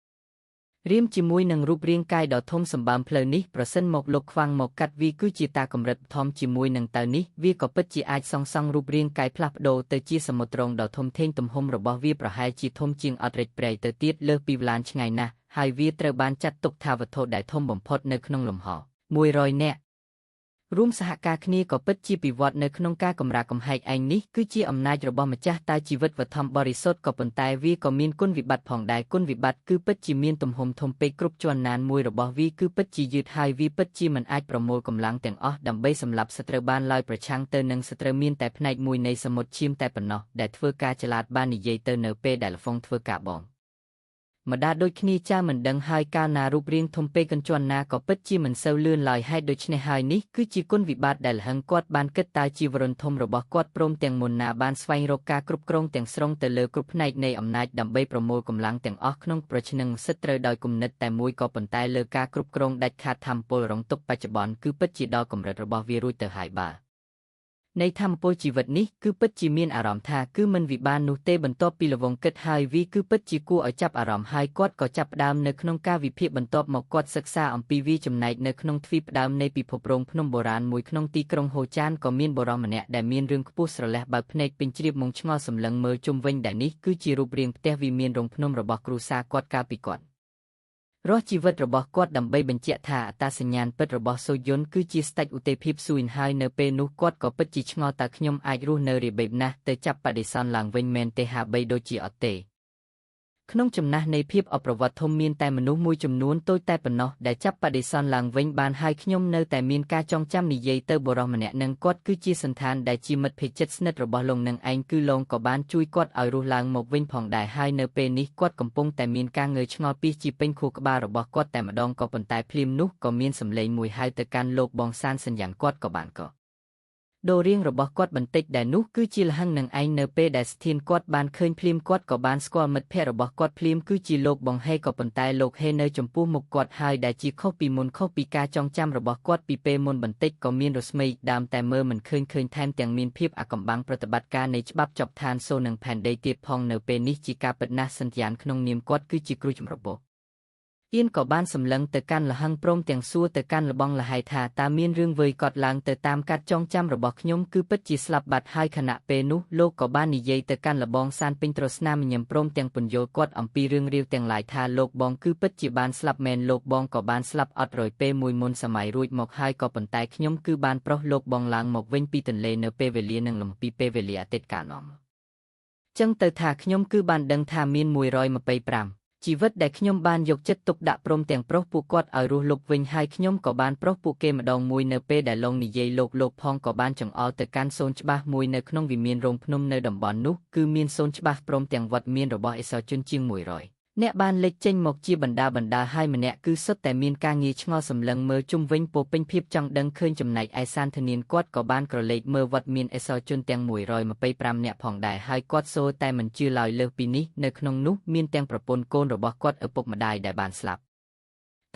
Speaker 1: ់រៀមជាមួយនឹងរូបរាងកាយដ៏ធំសម្បើមផ្លូវនេះប្រសិនមកលោកខ្វាំងមកកាត់វាគឺជាតាកម្រិតធំជាមួយនឹងតៅនេះវាក៏ពិតជាអាចសង់រូបរាងកាយផ្លាស់ប្ដូរទៅជាសមុទ្រដ៏ធំធេងទំហំរបស់វាប្រហែលជាធំជាងអត់រិចព្រៃទៅទៀតលើសពីវ្លានឆ្ងាយណាស់ហើយវាត្រូវបានចាត់ទុកថាវត្ថុដែលធំបំផុតនៅក្នុងលំហ100នាក់រួមសហការគ្នាក៏ពិតជាពិវត្តនៅក្នុងការកម្រាស់កំហែងឯងនេះគឺជាអំណាចរបស់ម្ចាស់តែជីវិតវធម្មបរិសុទ្ធក៏ប៉ុន្តែវាក៏មានគុណវិបត្តិផងដែរគុណវិបត្តិគឺពិតជាមានទំហំធំពេកគ្រប់ជាន់ណានមួយរបស់វាគឺពិតជាយឺតហើយវាពិតជាមិនអាចប្រមូលកម្លាំងទាំងអស់ដើម្បីសម្លាប់សត្រូវបានឡើយប្រឆាំងទៅនឹងសត្រូវមានតែផ្នែកមួយនៃសមុទ្រឈាមតែប៉ុណ្ណោះដែលធ្វើការចល័តបាននិយាយទៅនៅពេលដែលលហ្វុងធ្វើការបងម្ដាដូចគ្នាចាមិនដឹងហើយកាលណារូបរាងធំពេកកញ្ជាន់ណាក៏ពិតជាមិនសូវលឿនឡើយហេតុដូច្នេះហើយនេះគឺជាគុណវិបត្តិដែលលហឹងគាត់បានគិតតើជីវរន្ធធំរបស់គាត់ព្រមទាំងមុនណាបានស្វែងរកការគ្រប់គ្រងទាំងស្រុងទៅលើគ្រប់ផ្នែកនៃអំណាចដើម្បីប្រមូលកម្លាំងទាំងអស់ក្នុងប្រជនឹងសិទ្ធត្រូវដោយគំនិតតែមួយក៏ប៉ុន្តែលើការគ្រប់គ្រងដាច់ខាតធម្មពលរងទុកបច្ចុប្បន្នគឺពិតជាដល់កម្រិតរបស់វារួចទៅហើយបាទនៃធម្មពលជីវិតនេះគឺពិតជាមានអារម្មណ៍ថាគឺមិនវិបាននោះទេបន្ទាប់ពីលវងគិតហើយវាគឺពិតជាគួរឲ្យចាប់អារម្មណ៍ហើយគាត់ក៏ចាប់ផ្ដើមនៅក្នុងការវិភាគបន្ទាប់មកគាត់សិក្សាអំពីវាចំណែកនៅក្នុងទ្វីបផ្ដើមនៃពិភពរងភ្នំបុរាណមួយក្នុងទីក្រុងហូចានក៏មានបុរសម្នាក់ដែលមានរឿងខ្ពស់ស្រឡះបើកភ្នែកពេញជ្រាបមុងឆ្ងល់សម្លឹងមើលជុំវិញដែលនេះគឺជារូបរាងផ្ទះវាមានរោងភ្នំរបស់គ្រួសារគាត់កាលពីគាត់រស់ជីវិតរបស់គាត់ដើម្បីបញ្ជាក់ថាអត្តសញ្ញាណពិតរបស់សូយុនគឺជាស្ដេចឧទេភិបស៊ូនហើយនៅពេលនោះគាត់ក៏ពិតជាឆ្ងល់តើខ្ញុំអាចរស់នៅរបៀបណាស់ទៅចាប់បដិសន្ធឡើងវិញមែនទេហាបីដូចជាអត់ទេក្នុងចំណាស់នៃភាពអប្រវត្តិធំមានតែមនុស្សមួយចំនួនតូចតែប៉ុណ្ណោះដែលចាប់បដិសន្ធឡើងវិញបានហើយខ្ញុំនៅតែមានការចងចាំនិយាយទៅបុរសម្នាក់នឹងគាត់គឺជាសន្តានដែលជាមិត្តភក្តិជិតស្និទ្ធរបស់លោកនឹងឯងគឺលោកក៏បានជួយគាត់ឲ្យរស់ឡើងមកវិញផងដែរហើយនៅពេលនេះគាត់កំពុងតែមានការងើយឆ្ងល់ពីជាពេញខួរក្បាលរបស់គាត់តែម្ដងក៏ប៉ុន្តែភ្លាមនោះក៏មានសម្លេងមួយហៅទៅកាន់លោកបងសានសញ្ញានគាត់ក៏បានក៏ដូររៀងរបស់គាត់បន្តិចដែលនោះគឺជាលហឹងនឹងឯងនៅពេលដែលស្ធានគាត់បានឃើញភ្លាមគាត់ក៏បានស្គាល់មិត្តភក្តិរបស់គាត់ភ្លាមគឺជាលោកបងហេក៏ប៉ុន្តែលោកហេនៅចំពោះមុខគាត់ហើយដែលជាខុសពីមុនខុសពីការចងចាំរបស់គាត់ពីពេលមុនបន្តិចក៏មានរស្មីដើមតែមើលមិនឃើញថែមទាំងមានភាពអាកំបាំងប្រតិបត្តិការនៃច្បាប់ចប់ឋានសូនឹងផែនដីទៀតផងនៅពេលនេះជាការពិតណាស់សន្តានក្នុងនាមគាត់គឺជាគ្រូជំរប់អៀនក៏បានសម្លឹងទៅកាន់លហឹងព្រមទាំងសួរទៅកាន់លបងលហៃថាតើមានរឿងអ្វីកត់ឡើងទៅតាមការចងចាំរបស់ខ្ញុំគឺពិតជាស្លាប់បាត់ហើយខណៈពេលនោះលោកក៏បាននិយាយទៅកាន់លបងសានពេញត្រស្នាមញញឹមព្រមទាំងពន្យល់គាត់អំពីរឿងរាវទាំងឡាយថាលោកបងគឺពិតជាបានស្លាប់មែនលោកបងក៏បានស្លាប់អត់រយពេលមួយមុនសម័យរួចមកហើយក៏ប៉ុន្តែខ្ញុំគឺបានប្រោះលោកបងឡើងមកវិញពីទន្លេនៅពេលវេលានឹងលំពីពេលវេលាអតីតកាលនោះចឹងទៅថាខ្ញុំគឺបានដឹងថាមាន125ជីវិតដែលខ្ញុំបានយកចិត្តទុកដាក់ព្រមទាំងប្រុសពួកគាត់ឲ្យរស់លុបវិញហើយខ្ញុំក៏បានប្រុសពួកគេម្ដងមួយនៅពេលដែលលោកនិយាយលោកផងក៏បានចង្អុលទៅកាន់សូនច្បាស់មួយនៅក្នុងវិមានរោងភ្នំនៅតំបន់នោះគឺមានសូនច្បាស់ព្រមទាំងវត្តមានរបស់អេសជនជាង100អ្នកបានលេចចេញមកជាបណ្ដាហើយម្នាក់គឺសុទ្ធតែមានការងារឆ្ងល់សម្លឹងមើលជុំវិញពោពេញភាពចង់ដឹងឃើញចំណែកឯសានធានានគាត់ក៏បានក្រឡេកមើលវត្តមានអេសជនទាំង125នាក់ផងដែរហើយគាត់សូតែមិនជឿឡើយលើសពីនេះនៅក្នុងនោះមានទាំងប្រពន្ធកូនរបស់គាត់ឪពុកម្ដាយដែលបានស្លាប់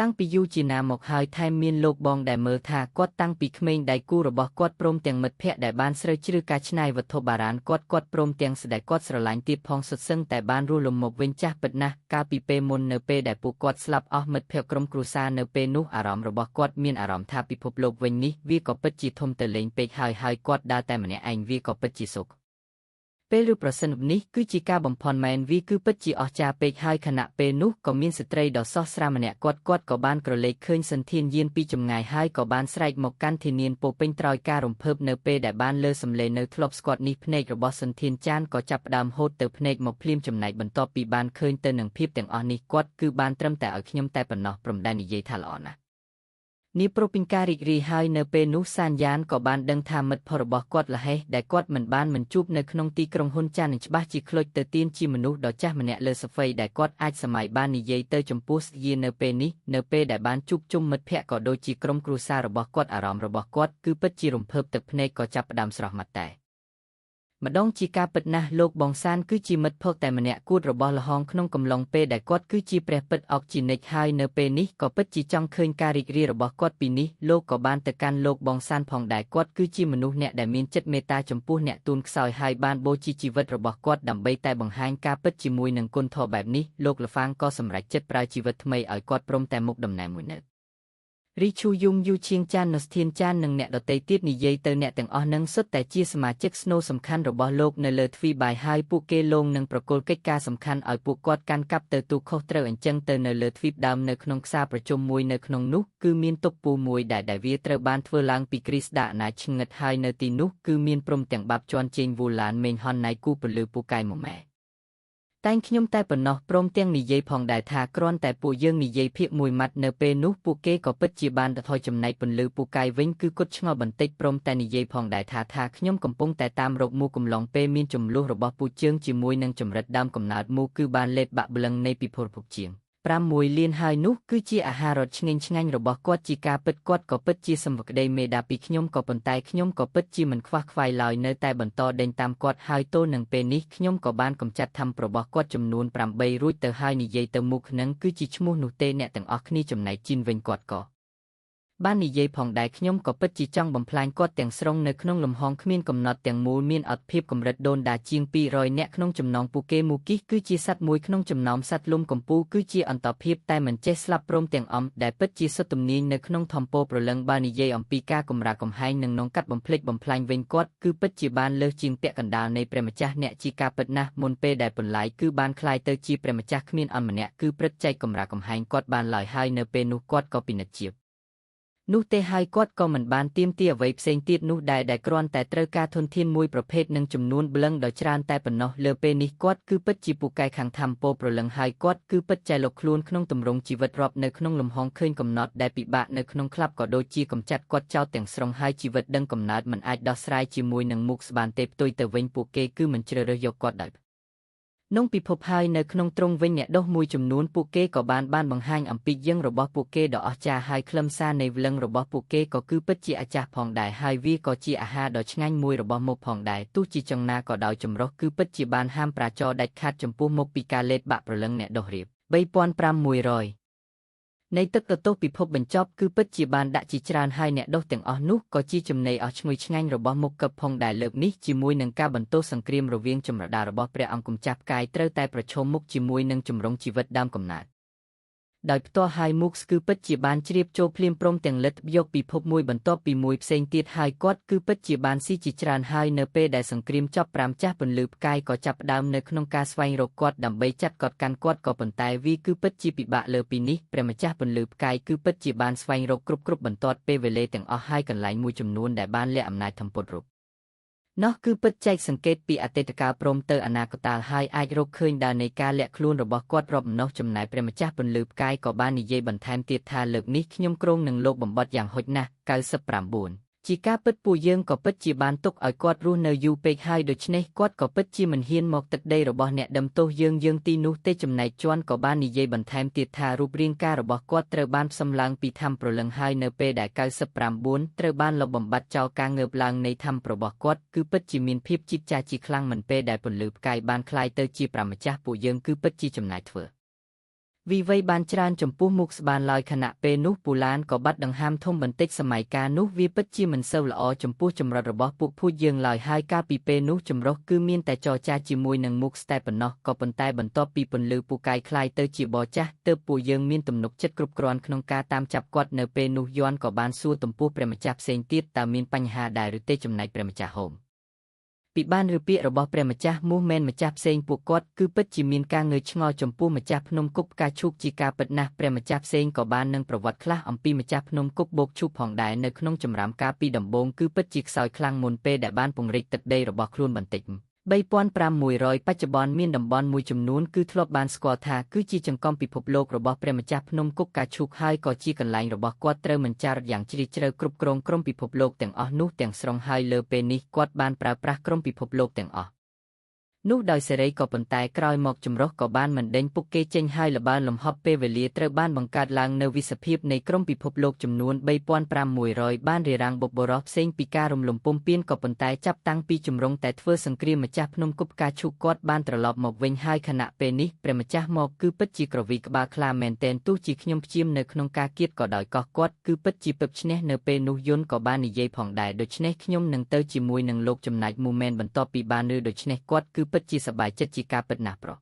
Speaker 1: តាំងពីយូរជាណាមកហើយថែមមានលោកបងដែលមើលថាគាត់តាំងពីក្មេងដៃគូរបស់គាត់ព្រមទាំងមិត្តភ័ក្តិដែលបានស្រូវជ្រៅការច្នៃវត្ថុបារាណគាត់ព្រមទាំងស្ដេចគាត់ស្រឡាញ់ទៀតផងសុទ្ធសឹងតែបានរស់លំមកវិញចាស់ពិតណាស់កាលពីពេលមុននៅពេលដែលពួកគាត់ស្លាប់អស់មិត្តភ័ក្តិក្រុមគ្រួសារនៅពេលនោះអារម្មណ៍របស់គាត់មានអារម្មណ៍ថាពិភពលោកវិញនេះវាក៏ពិតជាធំទៅលេងពេកហើយគាត់ដើរតែម្នាក់ឯងវាក៏ពិតជាសុខពេលឬប្រសិននេះគឺជាការបំផន់មែនវាគឺពិតជាអស្ចារ្យពេកហើយខណៈពេលនោះក៏មានស្ត្រីដ៏ស្រស់ស្រាយម្នាក់គាត់ក៏បានក្រឡេកឃើញសន្ធានយានពីចម្ងាយហើយក៏បានស្រែកមកកាន់ធានានពោពេញត្រោយការរំភើបនៅពេលដែលបានលើសំឡេងនៅធ្លាប់ស្គាត់នេះភ្នែករបស់សន្ធានចានក៏ចាប់ផ្ដើមហូតទៅភ្នែកមកភ្លាមចំណែកបន្ទាប់ពីបានឃើញទៅនឹងភាពទាំងអស់នេះគាត់គឺបានត្រឹមតែឲ្យខ្ញុំតែប៉ុណ្ណោះព្រមដែលនិយាយថាល្អណាស់ នេះប្រពីការរីករាយហើយនៅពេលនោះសានយ៉ានក៏បានដឹងថាមិត្តភក្តិរបស់គាត់លហេសដែលគាត់មិនជួបនៅក្នុងទីក្រុងហ៊ុនចាននឹងច្បាស់ជាខ្លោចទៅទានជាមនុស្សដ៏ចាស់ម្នាក់លើសហ្វ័យដែលគាត់អាចសម័យបាននិយាយទៅចំពោះស្យានៅពេលនេះនៅពេលដែលបានជួបជុំមិត្តភក្តិក៏ដូចជាក្រុមគ្រួសាររបស់គាត់អារម្មណ៍របស់គាត់គឺពិតជារំភើបទឹកភ្នែកក៏ចាប់ផ្ដើមស្រស់មាត់តែម្ដងជាការពិតណាស់លោកបងសានគឺជាមិត្តភក្តិតែម្នាក់គួតរបស់លហងក្នុងកំឡុងពេលដែលគាត់គឺជាព្រះពិតអុកជានិច្ចហើយនៅពេលនេះក៏ពិតជាចង់ឃើញការរីករាយរបស់គាត់ពីនេះលោកក៏បានទៅកាន់លោកបងសានផងដែរគាត់គឺជាមនុស្សអ្នកដែលមានចិត្តមេត្តាចំពោះអ្នកទូនខ្សោយហើយបានបូជាជីវិតរបស់គាត់ដើម្បីតែបង្ហាញការពិតជាមួយនឹងគុណធម៌បែបនេះលោកលហ្វាងក៏សម្រេចចិត្តប្រើជីវិតថ្មីឲ្យគាត់ព្រមតែមុខដំណែងមួយនៅរីឈូយុំយូឈៀងចាននៅស្ធានចាននិងអ្នកដទៃទៀតនិយាយទៅអ្នកទាំងអស់នឹងសុទ្ធតែជាសមាជិកស្នូលសំខាន់របស់លោកនៅលើទ្វីបបាយហើយពួកគេលងនឹងប្រគល់កិច្ចការសំខាន់ឲ្យពួកគាត់កាន់កាប់ទៅទូខុសត្រូវអញ្ចឹងទៅនៅលើទ្វីបដើមនៅក្នុងខ្សែប្រជុំមួយនៅក្នុងនោះគឺមានតុបពូមួយដែលវាត្រូវបានធ្វើឡើងពីគ្រីស្ដាអណាឆ្ងឹតហើយនៅទីនោះគឺមានព្រំទាំងបាប់ជន់ជេងវូឡានមេងហនណៃគូពលឺពូកៃម៉ម៉ែតែខ្ញុំតែប៉ុណ្ណោះព្រមទាំងនិយាយផងដែរថាគ្រាន់តែពួកយើងនិយាយភាគមួយម៉ាត់នៅពេលនោះពួកគេក៏ពិតជាបានថយចំណែកពន្លឺពូកៃវិញគឺគត់ឆ្ងល់បន្តិចព្រមតែនិយាយផងដែរថាខ្ញុំកំពុងតែតាមរកមូកំឡុងពេលមានចំនួនរបស់ពូជើងជាមួយនឹងចម្រិតដើមកំណើតមូគឺបានលេបបាក់បលឹងនៃពិភពភពជាង6 លានហើយនោះគឺជាអាហាររត់ឆ្ងាញ់របស់គាត់ជាការពិតគាត់ក៏ពិតជាសម្វក្តីមេដាពីខ្ញុំក៏ប៉ុន្តែខ្ញុំក៏ពិតជាមិនខ្វះខ្វាយឡើយនៅតែបន្តដេញតាមគាត់ហើយទល់នឹងពេលនេះខ្ញុំក៏បានកំចាត់ធំរបស់គាត់ចំនួន8រួចទៅហើយនិយាយទៅមុខនឹងគឺជាឈ្មោះនោះទេអ្នកទាំងអស់គ្នាចំណែកជីនវិញគាត់ក៏បាននិយាយផងដែរខ្ញុំក៏ពិតជាចង់បំផ្លាញគាត់ទាំងស្រុងនៅក្នុងលំហងគ្មានកំណត់ទាំងមូលមានអត់ភាពកម្រិតដូនដាជាង200នាក់ក្នុងចំណោមពួកគេមូគីគឺជាសត្វមួយក្នុងចំណោមសត្វលំកំពូគឺជាអន្តរភាពតែមិនចេះស្លាប់ព្រមទាំងអំដែលពិតជាសុទ្ធទំនាញនៅក្នុងធម្មពោប្រលឹងបាននិយាយអំពីការកម្រាកំហែងនិងនងកាត់បំភ្លេចបំផ្លាញវិញគាត់គឺពិតជាបានលើសជាងពាក់កណ្ដាលនៃព្រះម្ចាស់អ្នកជាការពិតណាស់មុនពេលដែលបន្លាយគឺបានคล้ายទៅជាព្រះម្ចាស់គ្មានអនម្នាក់គឺព្រឹត្តចែកកម្រាកំហែងគាត់បានឡើយហើយនៅពេលនោះគាត់ក៏ពិនិត្យជានោះទេហើយគាត់ក៏មិនបានទាមទារអ្វីផ្សេងទៀតនោះដែរដែលគ្រាន់តែត្រូវការធនធានមួយប្រភេទនិងចំនួនប្លឹងដ៏ច្រើនតែប៉ុណ្ណោះលើពេលនេះគាត់គឺពិតជាពូកែខាងធម្មពោប្រលឹងហើយគាត់គឺពិតចែកលោកខ្លួនក្នុងទម្រង់ជីវិតរាប់នៅក្នុងលំហឃើញកំណត់ដែលពិបាកនៅក្នុងក្លាប់ក៏ដូចជាកំចាត់គាត់ចោលទាំងស្រុងហើយជីវិតដឹងកំណើតមិនអាចដោះស្រាយជាមួយនឹងមុខស្បានទេផ្ទុយទៅវិញពួកគេគឺមិនជ្រើសរើសយកគាត់ដោយនងពិភពហើយនៅក្នុងទ្រង់វិញអ្នកដុសមួយចំនួនពួកគេក៏បានបង្ហាញអំពីយើងរបស់ពួកគេដ៏អស្ចារ្យហើយខ្លឹមសារនៃវលឹងរបស់ពួកគេក៏គឺពិតជាអាចារ្យផងដែរហើយវាក៏ជាអាហារដ៏ឆ្ងាញ់មួយរបស់មុខផងដែរទោះជាចង់ណាក៏ដោយចម្រុះគឺពិតជាបានហាមប្រាចរដាច់ខាតចំពោះមុខពីការលេបបាក់ប្រលឹងអ្នកដុសរៀប3500នៃទឹកទទោសពិភពបញ្ចប់គឺពិតជាបានដាក់ជាច្រើនហើយអ្នកដុសទាំងអស់នោះក៏ជាចំណីអស់ឈ្ងុយឆ្ងាញ់របស់មុខកឹបផងដែរលើកនេះជាមួយនឹងការបន្ទោសសង្គ្រាមរវាងចម្រដារបស់ព្រះអង្គម្ចាស់ផ្កាយត្រូវតែប្រឈមមុខជាមួយនឹងជំរងជីវិតដើមកំណើតដោយផ្ទាល់ហើយមុខគឺពិតជាបានជ្រាបចូលភ្លាមព្រមទាំងលិទ្ធយកពិភពមួយបន្ទាប់ពីមួយផ្សេងទៀតហើយគាត់គឺពិតជាបានស៊ីជាច្រើនហើយនៅពេលដែលសង្គ្រាមចប់5ចាស់ពន្លឺផ្កាយក៏ចាប់ផ្ដើមនៅក្នុងការស្វែងរកគាត់ដើម្បីចាត់គាត់កាន់គាត់ក៏ប៉ុន្តែវាគឺពិតជាពិបាកលើពីនេះព្រះម្ចាស់ពន្លឺផ្កាយគឺពិតជាបានស្វែងរកគ្រប់បន្ទាត់ពេលវេលាទាំងអស់ហើយកន្លែងមួយចំនួនដែលបានលាក់អំណាចធំពុតរូបនោះគឺពិតចែកសង្កេតពីអតីតកាលព្រមទៅអនាគតហើយអាចរកឃើញដើរនៃការលាក់ខ្លួនរបស់គាត់រាប់ម្នោះចំណែកព្រះម្ចាស់ពន្លឺផ្កាយក៏បាននិយាយបន្ថែមទៀតថាលើកនេះខ្ញុំគ្រងនឹងលោកបំបត្តិយ៉ាងហោចណាស់99ជាការពិតពួកយើងក៏ពិតជាបានទុកឲ្យគាត់រស់នៅយូរពេកហើយដូច្នេះគាត់ក៏ពិតជាមិនហ៊ានមកទឹកដីរបស់អ្នកដុំទោសយើងទីនោះទេចំណែកជាន់ក៏បាននិយាយបន្ថែមទៀតថារូបរាងកាយរបស់គាត់ត្រូវបានផ្សំឡើងពីធម្មប្រលឹងហើយនៅពេលដែល99ត្រូវបានលុបបំបាត់ចោលការងើបឡើងនៃធម្មរបស់គាត់គឺពិតជាមានភាពជីកចាស់ជាខ្លាំងមិនពេលដែលពន្លឺផ្កាយបានคล้ายទៅជាព្រះម្ចាស់ពួកយើងគឺពិតជាចំណាយធ្វើវិវ័យបានច្រើនចំពោះមុខស្បានឡើយខណៈពេលនោះពូឡានក៏បាត់ដង្ហើមធំបន្តិចសម័យកាលនោះវាពិតជាមិនសូវល្អចំពោះចម្រិតរបស់ពួកភូជយើងឡើយហើយកាលពីពេលនោះចម្រុះគឺមានតែចរចាជាមួយនឹងមុខស្តែប៉ុណ្ណោះក៏ប៉ុន្តែបន្ទាប់ពីពន្លឺពូកាយคล้ายទៅជាបរចាស់ទើបពួកយើងមានទំនុកចិត្តគ្រប់គ្រាន់ក្នុងការតាមចាប់គាត់នៅពេលនោះយ័នក៏បានសួរទំពោះព្រះម្ចាស់ផ្សេងទៀតតើមានបញ្ហាដែរឬទេចំណែកព្រះម្ចាស់ហូមពីបានឬពាក្យរបស់ព្រះម្ចាស់មូសមែនម្ចាស់ផ្សេងពួកគាត់គឺពិតជាមានការងើយឆ្ងល់ចំពោះម្ចាស់ភ្នំគុកផ្កាឈូកជាការពិតណាស់ព្រះម្ចាស់ផ្សេងក៏បាននឹងប្រវត្តិខ្លះអំពីម្ចាស់ភ្នំគុកបូកឈូកផងដែរនៅក្នុងចម្រាមការពីដំបូងគឺពិតជាខ្សោយខ្លាំងមុនពេលដែលបានពង្រីកទឹកដីរបស់ខ្លួនបន្តិច 3,500បច្ចុប្បន្នមានតំបន់មួយចំនួនគឺធ្លាប់បានស្គាល់ថាគឺជាចង្កំពិភពលោករបស់ព្រះម្ចាស់ភ្នំគុកកាឈូកហើយក៏ជាកន្លែងរបស់គាត់ត្រូវមិនចារយ៉ាងជ្រាលជ្រៅគ្រប់គ្រងក្រុមពិភពលោកទាំងអស់នោះទាំងស្រុងហើយលើពេលនេះគាត់បានប្រើប្រាស់ក្រុមពិភពលោកទាំងអស់នោះដោយសេរីក៏ប៉ុន្តែក្រោយមកចម្រុះក៏បានមិនដេញពួកគេចេញហើយល្បើលំហប់ពេលវេលាត្រូវបានបង្កើតឡើងនៅវិសភាពនៃក្រុមពិភពលោកចំនួន 3,500 បានរារាំងបុព្វបុរសផ្សេងពីការរំលំពុំពៀនក៏ប៉ុន្តែចាប់តាំងពីជំរងតែធ្វើសង្គ្រាមម្ចាស់ភ្នំគប់ការឈូកគាត់បានត្រឡប់មកវិញហើយខណៈពេលនេះព្រះម្ចាស់មកគឺពិតជាក្រវីក្បាលខ្លាមែនទែនទោះជាខ្ញុំព្យាមនៅក្នុងការគៀតក៏ដោយកោះគាត់គឺពិតជាពឹបឈ្នះនៅពេលនោះយន្តក៏បាននិយាយផងដែរដូច្នេះខ្ញុំនឹងទៅជាមួយនឹងលោកចំណាច់មូមែនបន្ទាប់ពីបានឬដូច្នេះគាត់គឺពិតជាសប្បាយចិត្តជាការពិតណាស់ប្រុស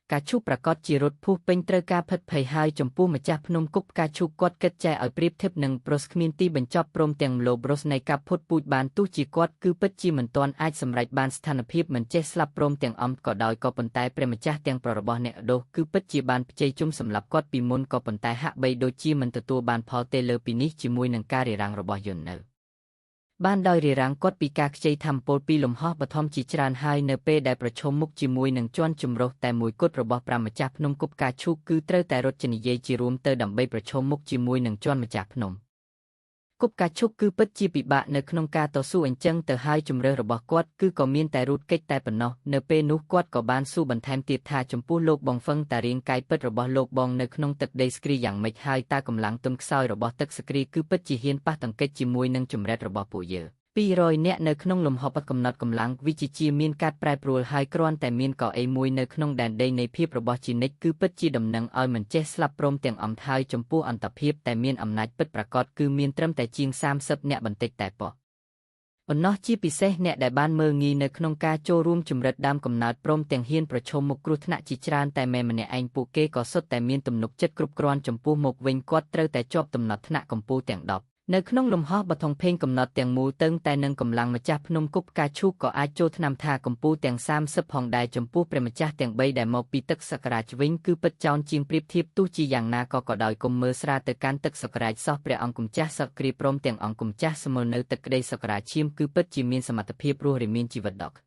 Speaker 1: ការឈូកប្រកាសជារត់ភូសពេញត្រូវការផិតភ័យហើយចំពោះម្ចាស់ភ្នំគុកការឈូកគាត់គិតចែកឲ្យប្រៀបធៀបនឹងប្រុសគ្មានទីបញ្ចប់ព្រមទាំងលោប្រុសនៃការផុតពូជបានទោះជាគាត់គឺពិតជាមិនទាន់អាចសម្រេចបានស្ថានភាពមិនចេះស្លាប់ព្រមទាំងអំក៏ដោយក៏ប៉ុន្តែព្រះម្ចាស់ទាំងប្ររបស់អ្នកដោះគឺពិតជាបានព្យាជុំសម្រាប់គាត់ពីមុនក៏ប៉ុន្តែហាក់បីដូចជាមិនទទួលបានផលទេលើពីនេះជាមួយនឹងការរារាំងរបស់យន្តនៅបានដោយរារាំងគាត់ពីការខ្ចីធម្មពលពីលំហបឋមជាច្រើនហើយនៅពេលដែលប្រឈមមុខជាមួយនឹងជាន់ចម្រុះតែមួយគត់របស់ព្រះម្ចាស់ភ្នំគប់ការឈូកគឺត្រូវតែរត់ជានិយាយជារួមទៅដើម្បីប្រឈមមុខជាមួយនឹងជាន់ម្ចាស់ភ្នំគប់ការឈុកគឺពិតជាពិបាកនៅក្នុងការតស៊ូអញ្ចឹងទៅហើយជំរឿរបស់គាត់គឺក៏មានតែរូតកិច្ចតែប៉ុណ្ណោះនៅពេលនោះគាត់ក៏បានសួរបន្ថែមទៀតថាចំពោះលោកបងហ្វឹងតារាងកាយពិតរបស់លោកបងនៅក្នុងទឹកដីស្គ្រីយ៉ាងម៉េចហើយតើកម្លាំងទន់ខ្សោយរបស់ទឹកស្គ្រីគឺពិតជាហ៊ានប៉ះទង្គិចជាមួយនឹងចម្រិតរបស់ពួកយើង200នាក់នៅក្នុងលំហបកំណត់កម្លាំងវិជ្ជាមានការប្រែប្រួលហើយគ្រាន់តែមានកៅអីមួយនៅក្នុងដែនដីនៃភាពរបស់ជានិច្ចគឺពិតជាដំណឹងឲ្យមិនចេះស្លាប់ព្រមទាំងអំថើយចំពោះអន្តភាពតែមានអំណាចពិតប្រាកដគឺមានត្រឹមតែជាង30នាក់បន្តិចតែប៉ុណ្ណោះជាពិសេសអ្នកដែលបានមើលងាយនៅក្នុងការចូលរួមចម្រិតដើមកំណើតព្រមទាំងហ៊ានប្រឈមមុខគ្រោះថ្នាក់ជាច្រើនតែម្នាក់ឯងពួកគេក៏សុទ្ធតែមានទំនុកចិត្តគ្រប់គ្រាន់ចំពោះមកវិញគាត់ត្រូវតែជាប់តំណត់ថ្នាក់កម្ពុជាទាំង10នៅក្នុងលំហបឋមភេងកំណត់ទាំងមូលតឹងតែនឹងកម្លាំងម្ចាស់ភ្នំគប់ការឈូកក៏អាចចូលឆ្នាំថាកម្ពុជាទាំង30ផងដែរចំពោះព្រះម្ចាស់ទាំង3ដែលមកពីទឹកសក្ការជវិញគឺពិតចោនជាងប្រៀបធៀបទោះជាយ៉ាងណាក៏ដោយគុំមើលស្រាទៅកាន់ទឹកសក្ការសោះព្រះអង្គម្ចាស់សក្គ្រីព្រមទាំងអង្គម្ចាស់ស្មើនៅទឹកក្តីសក្ការឈាមគឺពិតជាមានសមត្ថភាពរស់រានមានជីវិតដក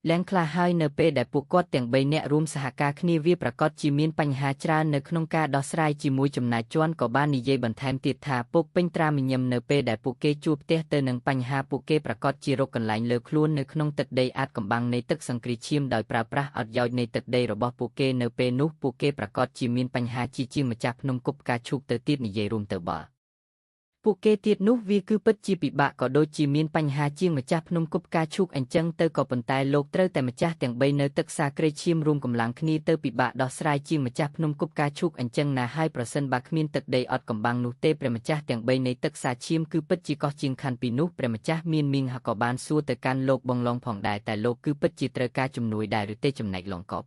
Speaker 1: លែងខ្លះហើយនៅពេលដែលពួកគាត់ទាំង3នាក់រួមសហការគ្នាវាប្រកាសជាមានបញ្ហាច្រើននៅក្នុងការដោះស្រាយជាមួយចំណាយជាន់ក៏បាននិយាយបន្ថែមទៀតថាពុកពេញត្រាមញញឹមនៅពេលដែលពួកគេជួបផ្ទះទៅនឹងបញ្ហាពួកគេប្រកាសជារកកន្លែងលើខ្លួននៅក្នុងទឹកដីអាចកំបាំងនៃទឹកសង្គ្រីឈាមដោយប្រើប្រាស់អត់យោជនៃទឹកដីរបស់ពួកគេនៅពេលនោះពួកគេប្រកាសជាមានបញ្ហាជាម្ចាស់ភ្នំគប់ការឈូកទៅទៀតនិយាយរួមទៅបើពួកគេទៀតនោះវាគឺពិតជាពិបាកក៏ដូចជាមានបញ្ហាជាងម្ចាស់ភ្នំគប់ការឈូកអញ្ចឹងទៅក៏ប៉ុន្តែលោកត្រូវតែម្ចាស់ទាំង3នៅទឹកសាក្រេឈាមរួមកម្លាំងគ្នាទៅពិបាកដោះស្រាយជាងម្ចាស់ភ្នំគប់ការឈូកអញ្ចឹងណាហើយប្រសិនបើគ្មានទឹកដីអត់កំបាំងនោះទេព្រះម្ចាស់ទាំង3នៃទឹកសាឈាមគឺពិតជាកោះជាងខណ្ឌពីនោះព្រះម្ចាស់មានមីងក៏បានសួរទៅកាន់លោកបងឡងផងដែរតែលោកគឺពិតជាត្រូវការជំនួយដែរឬទេចំណែកឡងកប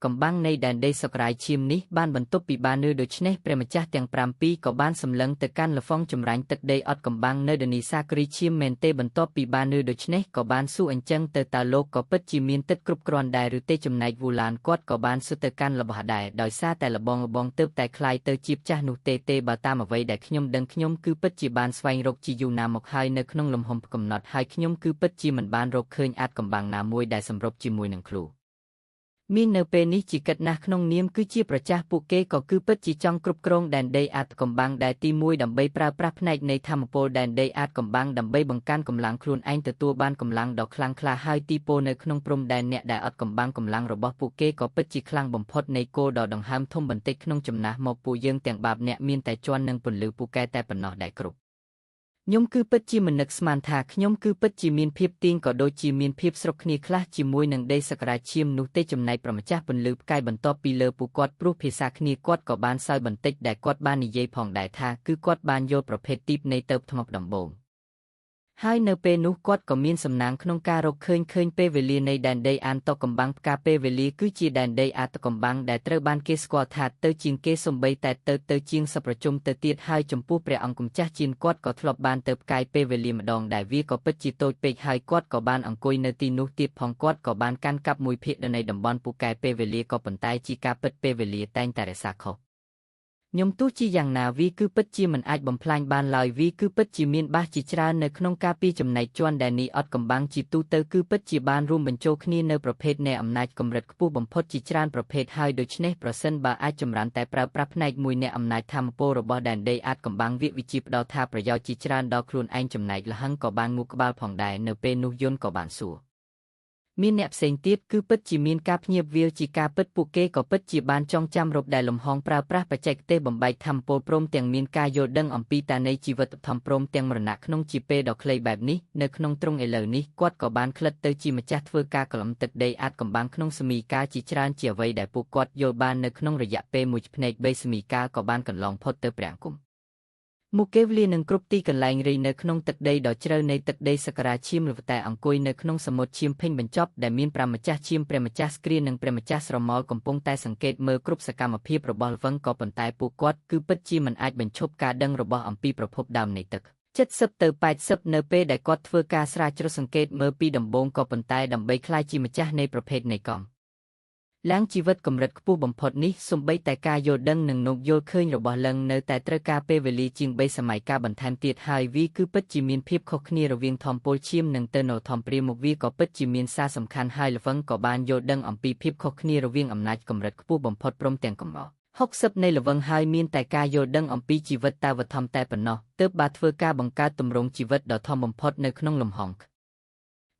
Speaker 1: កំបាំងនៃដែនដីសក្រាយឈាមនេះបានបន្ទប់ពីបាននឿដូច្នេះព្រះម្ចាស់ទាំង7ក៏បានសម្លឹងទៅកាន់លហ្វង់ចម្រាញ់ទឹកដីអត់កំបាំងនៅដនីសាគ្រីឈាមមែនទេបន្ទាប់ពីបាននឿដូច្នេះក៏បានសួរអញ្ចឹងទៅតើលោកក៏ពិតជាមានទឹកគ្រប់គ្រាន់ដែរឬទេចំណែកវូឡានគាត់ក៏បានសួរទៅកាន់របស់ដែរដោយសារតែលបងទើបតែคลายទៅជាចាស់នោះទេបើតាមអ្វីដែលខ្ញុំដឹងខ្ញុំគឺពិតជាបានស្វែងរកជាយូរណាស់មកហើយនៅក្នុងលំហកំណត់ហើយខ្ញុំគឺពិតជាមិនបានរកឃើញអាចកំបាំងណាមួយដែលសម្របជាមួយនឹងខ្លួនមាននៅពេលនេះជាកិត្តណាស់ក្នុងនាមគឺជាប្រចាស់ពួកគេក៏គឺពិតជាចង់គ្រប់គ្រងដែនដីអាចកំបាំងដែលទី1ដើម្បីប្រើប្រាស់ផ្នែកនៃធម្មពលដែនដីអាចកំបាំងដើម្បីបង្កើនកម្លាំងខ្លួនឯងទទួលបានកម្លាំងដ៏ខ្លាំងក្លាហើយទី2នៅក្នុងព្រំដែនអ្នកដែលអត់កំបាំងកម្លាំងរបស់ពួកគេក៏ពិតជាខ្លាំងបំផុតនៃគោលដ៏ដង្ហើមធំបន្តិចក្នុងចំណាស់មកពួកយើងទាំងបាបអ្នកមានតែជន់នឹងពន្លឺពូកែតែប៉ុណ្ណោះដែលគ្រប់ខ្ញុំគឺពិតជាមិននឹកស្មានថាខ្ញុំគឺពិតជាមានភាពទៀងក៏ដូចជាមានភាពស្រុកគ្នាខ្លះជាមួយនឹងដីសក្ការឈាមនោះទេចំណែកប្រម្ចាស់ពន្លឺផ្កាយបន្ទាប់ពីលើពួកគាត់ព្រោះភាសាគ្នាគាត់ក៏បានសើចបន្តិចដែលគាត់បាននិយាយផងដែរថាគឺគាត់បានយល់ប្រភេទទីបនៃទៅថ្មដំបូងហើយនៅពេលនោះគាត់ក៏មានសំណាងក្នុងការរកឃើញពេលវេលានៃដែនដីអានតកំបាំងផ្កាពេលវេលាគឺជាដែនដីអាតកំបាំងដែលត្រូវបានគេស្គាល់ថាទៅជាងគេសំបីតែទៅជាងសប្រជុំទៅទៀតហើយចំពោះព្រះអង្គម្ចាស់ជានគាត់ក៏ធ្លាប់បានទៅផ្កាយពេលវេលាម្ដងដែលវាក៏ពិតជាតូចពេកហើយគាត់ក៏បានអង្គុយនៅទីនោះទៀតផងគាត់ក៏បានកាន់កាប់មួយភាគនៃតំបន់ពូកែពេលវេលាក៏ប៉ុន្តែជាការពិតពេលវេលាតែងតែរក្សាខុស ខ្ញុំទោះជាយ៉ាងណាវាគឺពិតជាមិនអាចបំផ្លាញបានឡើយវាគឺពិតជាមានបាសជាច្រើននៅក្នុងការពីចំណែកជាន់ដែលនេះអត់កំបាំងជាទូទៅគឺពិតជាបានរួមបញ្ចូលគ្នានៅប្រភេទនៃអំណាចកម្រិតខ្ពស់បំផុតជាច្រើនប្រភេទហើយដូច្នេះប្រសិនបើអាចចម្រើនតែប្រើប្រាស់ផ្នែកមួយនៃអំណាចថាមពលរបស់ដែនដីអាចកំបាំងវិជាផ្ដល់ថាប្រយោជន៍ជាច្រើនដល់ខ្លួនឯងចំណែកលហឹងក៏បានងូកក្បាលផងដែរនៅពេលនោះយន្តក៏បានសួរមានអ្នកផ្សេងទៀតគឺពិតជាមានការភ្ញាក់វាលជាការពិតពួកគេក៏ពិតជាបានចងចាំរົບដែលលំហងប្រើប្រាស់បច្ចេកទេសបំបែកថាមពលព្រមទាំងមានការយល់ដឹងអំពីតានៃជីវិតធម្មព្រមទាំងមរណៈក្នុងជាពេលដ៏ខ្លីបែបនេះនៅក្នុងទ្រង់ឥឡូវនេះគាត់ក៏បានក្លិតទៅជាម្ចាស់ធ្វើការកលំទឹកដីអាចកំបាំងក្នុងសមីការជាច្រើនជាអ្វីដែលពួកគាត់យល់បាននៅក្នុងរយៈពេលមួយភ្នែក3សមីការក៏បានកន្លងផុតទៅព្រះអង្គមមុខគេវលានឹងគ្រប់ទីកន្លែងរីនៅក្នុងទឹកដីដ៏ជ្រៅនៃទឹកដីសក្ការឈាមលវតែអង្គុយនៅក្នុងសមុទ្រឈាមភេញបញ្ចប់ដែលមានព្រះម្ចាស់ឈាមព្រះម្ចាស់ស្គ្រានិងព្រះម្ចាស់ស្រមោលកំពុងតែសង្កេតមើលគ្រប់សកម្មភាពរបស់ល្វឹងក៏ប៉ុន្តែពួកគាត់គឺពិតជាមិនអាចបញ្ឈប់ការដឹងរបស់អំពីប្រភពដើមនៃទឹក70ទៅ80នៅពេលដែលគាត់ធ្វើការស្រាវជ្រាវសង្កេតមើលពីដំបូងក៏ប៉ុន្តែដើម្បីក្លាយជាម្ចាស់នៃប្រភេទនៃកំឡើងជីវិតកម្រិតខ្ពស់បំផុតនេះសូម្បីតែការយល់ដឹងនិងនោគយល់ឃើញរបស់លឹងនៅតែត្រូវការពេលវេលាជាង3សម័យកាលបន្ថែមទៀតហើយវាគឺពិតជាមានភាពខុសគ្នារវាងធម្មពលឈាមនិងទៅនៅធម្មព្រាមកវាក៏ពិតជាមានសារសំខាន់ហើយល្វឹងក៏បានយល់ដឹងអំពីភាពខុសគ្នារវាងអំណាចកម្រិតខ្ពស់បំផុតព្រមទាំងកំហុស60នៃល្វឹងហើយមានតែការយល់ដឹងអំពីជីវិតតាវធម្មតែប៉ុណ្ណោះទើបបានធ្វើការបង្កើតទម្រង់ជីវិតដ៏ធំបំផុតនៅក្នុងលំហង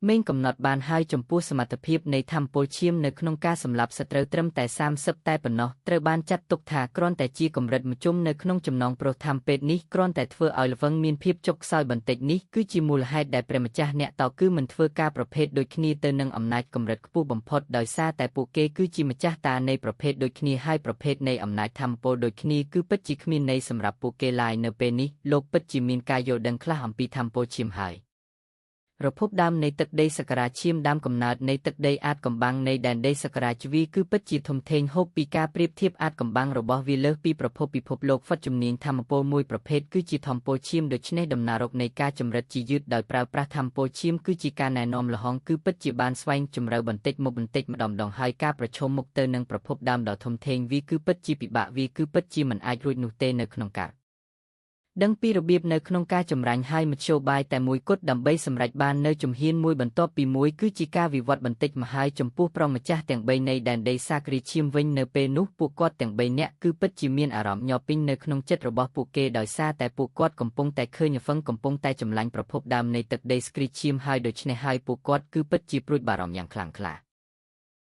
Speaker 1: មេងកំណត់បានហើយចំពោះសមត្ថភាពនៃធម្មពលឈាមនៅក្នុងការសម្លាប់សត្រូវត្រឹមតែ30តែប៉ុណ្ណោះត្រូវបានចាត់ទុកថាគ្រាន់តែជាកម្រិតម្ជុំនៅក្នុងចំណងព្រោះធម្មពេទ្យនេះគ្រាន់តែធ្វើឲ្យល្វឹងមានភាពចុកខ្សោយបន្តិចនេះគឺជាមូលហេតុដែលព្រះម្ចាស់អ្នកតោគឺមិនធ្វើការប្រភេទដូចគ្នាទៅនឹងអំណាចកម្រិតខ្ពស់បំផុតដោយសារតែពួកគេគឺជាម្ចាស់តានៃប្រភេទដូចគ្នាហើយប្រភេទនៃអំណាចធម្មពលដូចគ្នាគឺពិតជាគ្មានន័យសម្រាប់ពួកគេឡើយនៅពេលនេះលោកពិតជាមានការយល់ដឹងខ្លះអំពីធម្មពលឈាមហើយរភពដើមនៃទឹកដីសក្ការឈាមដើមកំណើតនៃទឹកដីអាចកំបាំងនៃដែនដីសក្ការជ្វីគឺពិតជាធំធេងហូបពីការប្រៀបធៀបអាចកំបាំងរបស់វាលើសពីប្រភពពិភពលោកហ្វឹតជំនាញធម្មពលមួយប្រភេទគឺជាធម្មពលឈាមដូច្នេះដំណើររកនៃការចម្រិតជាយឺតដោយប្រើប្រាស់ធម្មពលឈាមគឺជាការណែនាំលហងគឺពិតជាបានស្វែងជម្រៅបន្តិចម្ដងហើយការប្រឈមមុខទៅនឹងប្រភពដើមដ៏ធំធេងវាគឺពិតជាពិបាកវាគឺពិតជាមិនអាចរួចនោះទេនៅក្នុងការដឹងពីរបៀបនៅក្នុងការចម្រាញ់ហើយមធ្យោបាយតែមួយគត់ដើម្បីសម្រេចបាននៅជំហានមួយបន្ទាប់ពីមួយគឺជាការវិវត្តបន្តិចមកហើយចំពោះប្រម្ចាស់ទាំង3នៃដែនដីសាគ្រីឈាមវិញនៅពេលនោះពួកគាត់ទាំង3នាក់គឺពិតជាមានអារម្មណ៍ញាប់ពេញនៅក្នុងចិត្តរបស់ពួកគេដោយសារតែពួកគាត់កំពុងតែឃើញហ្វឹងកំពុងតែចម្លាញ់ប្រភពដើមនៃទឹកដីស្គ្រីឈាមហើយដូច្នេះហើយពួកគាត់គឺពិតជាព្រួយបារម្ភយ៉ាងខ្លាំងក្លា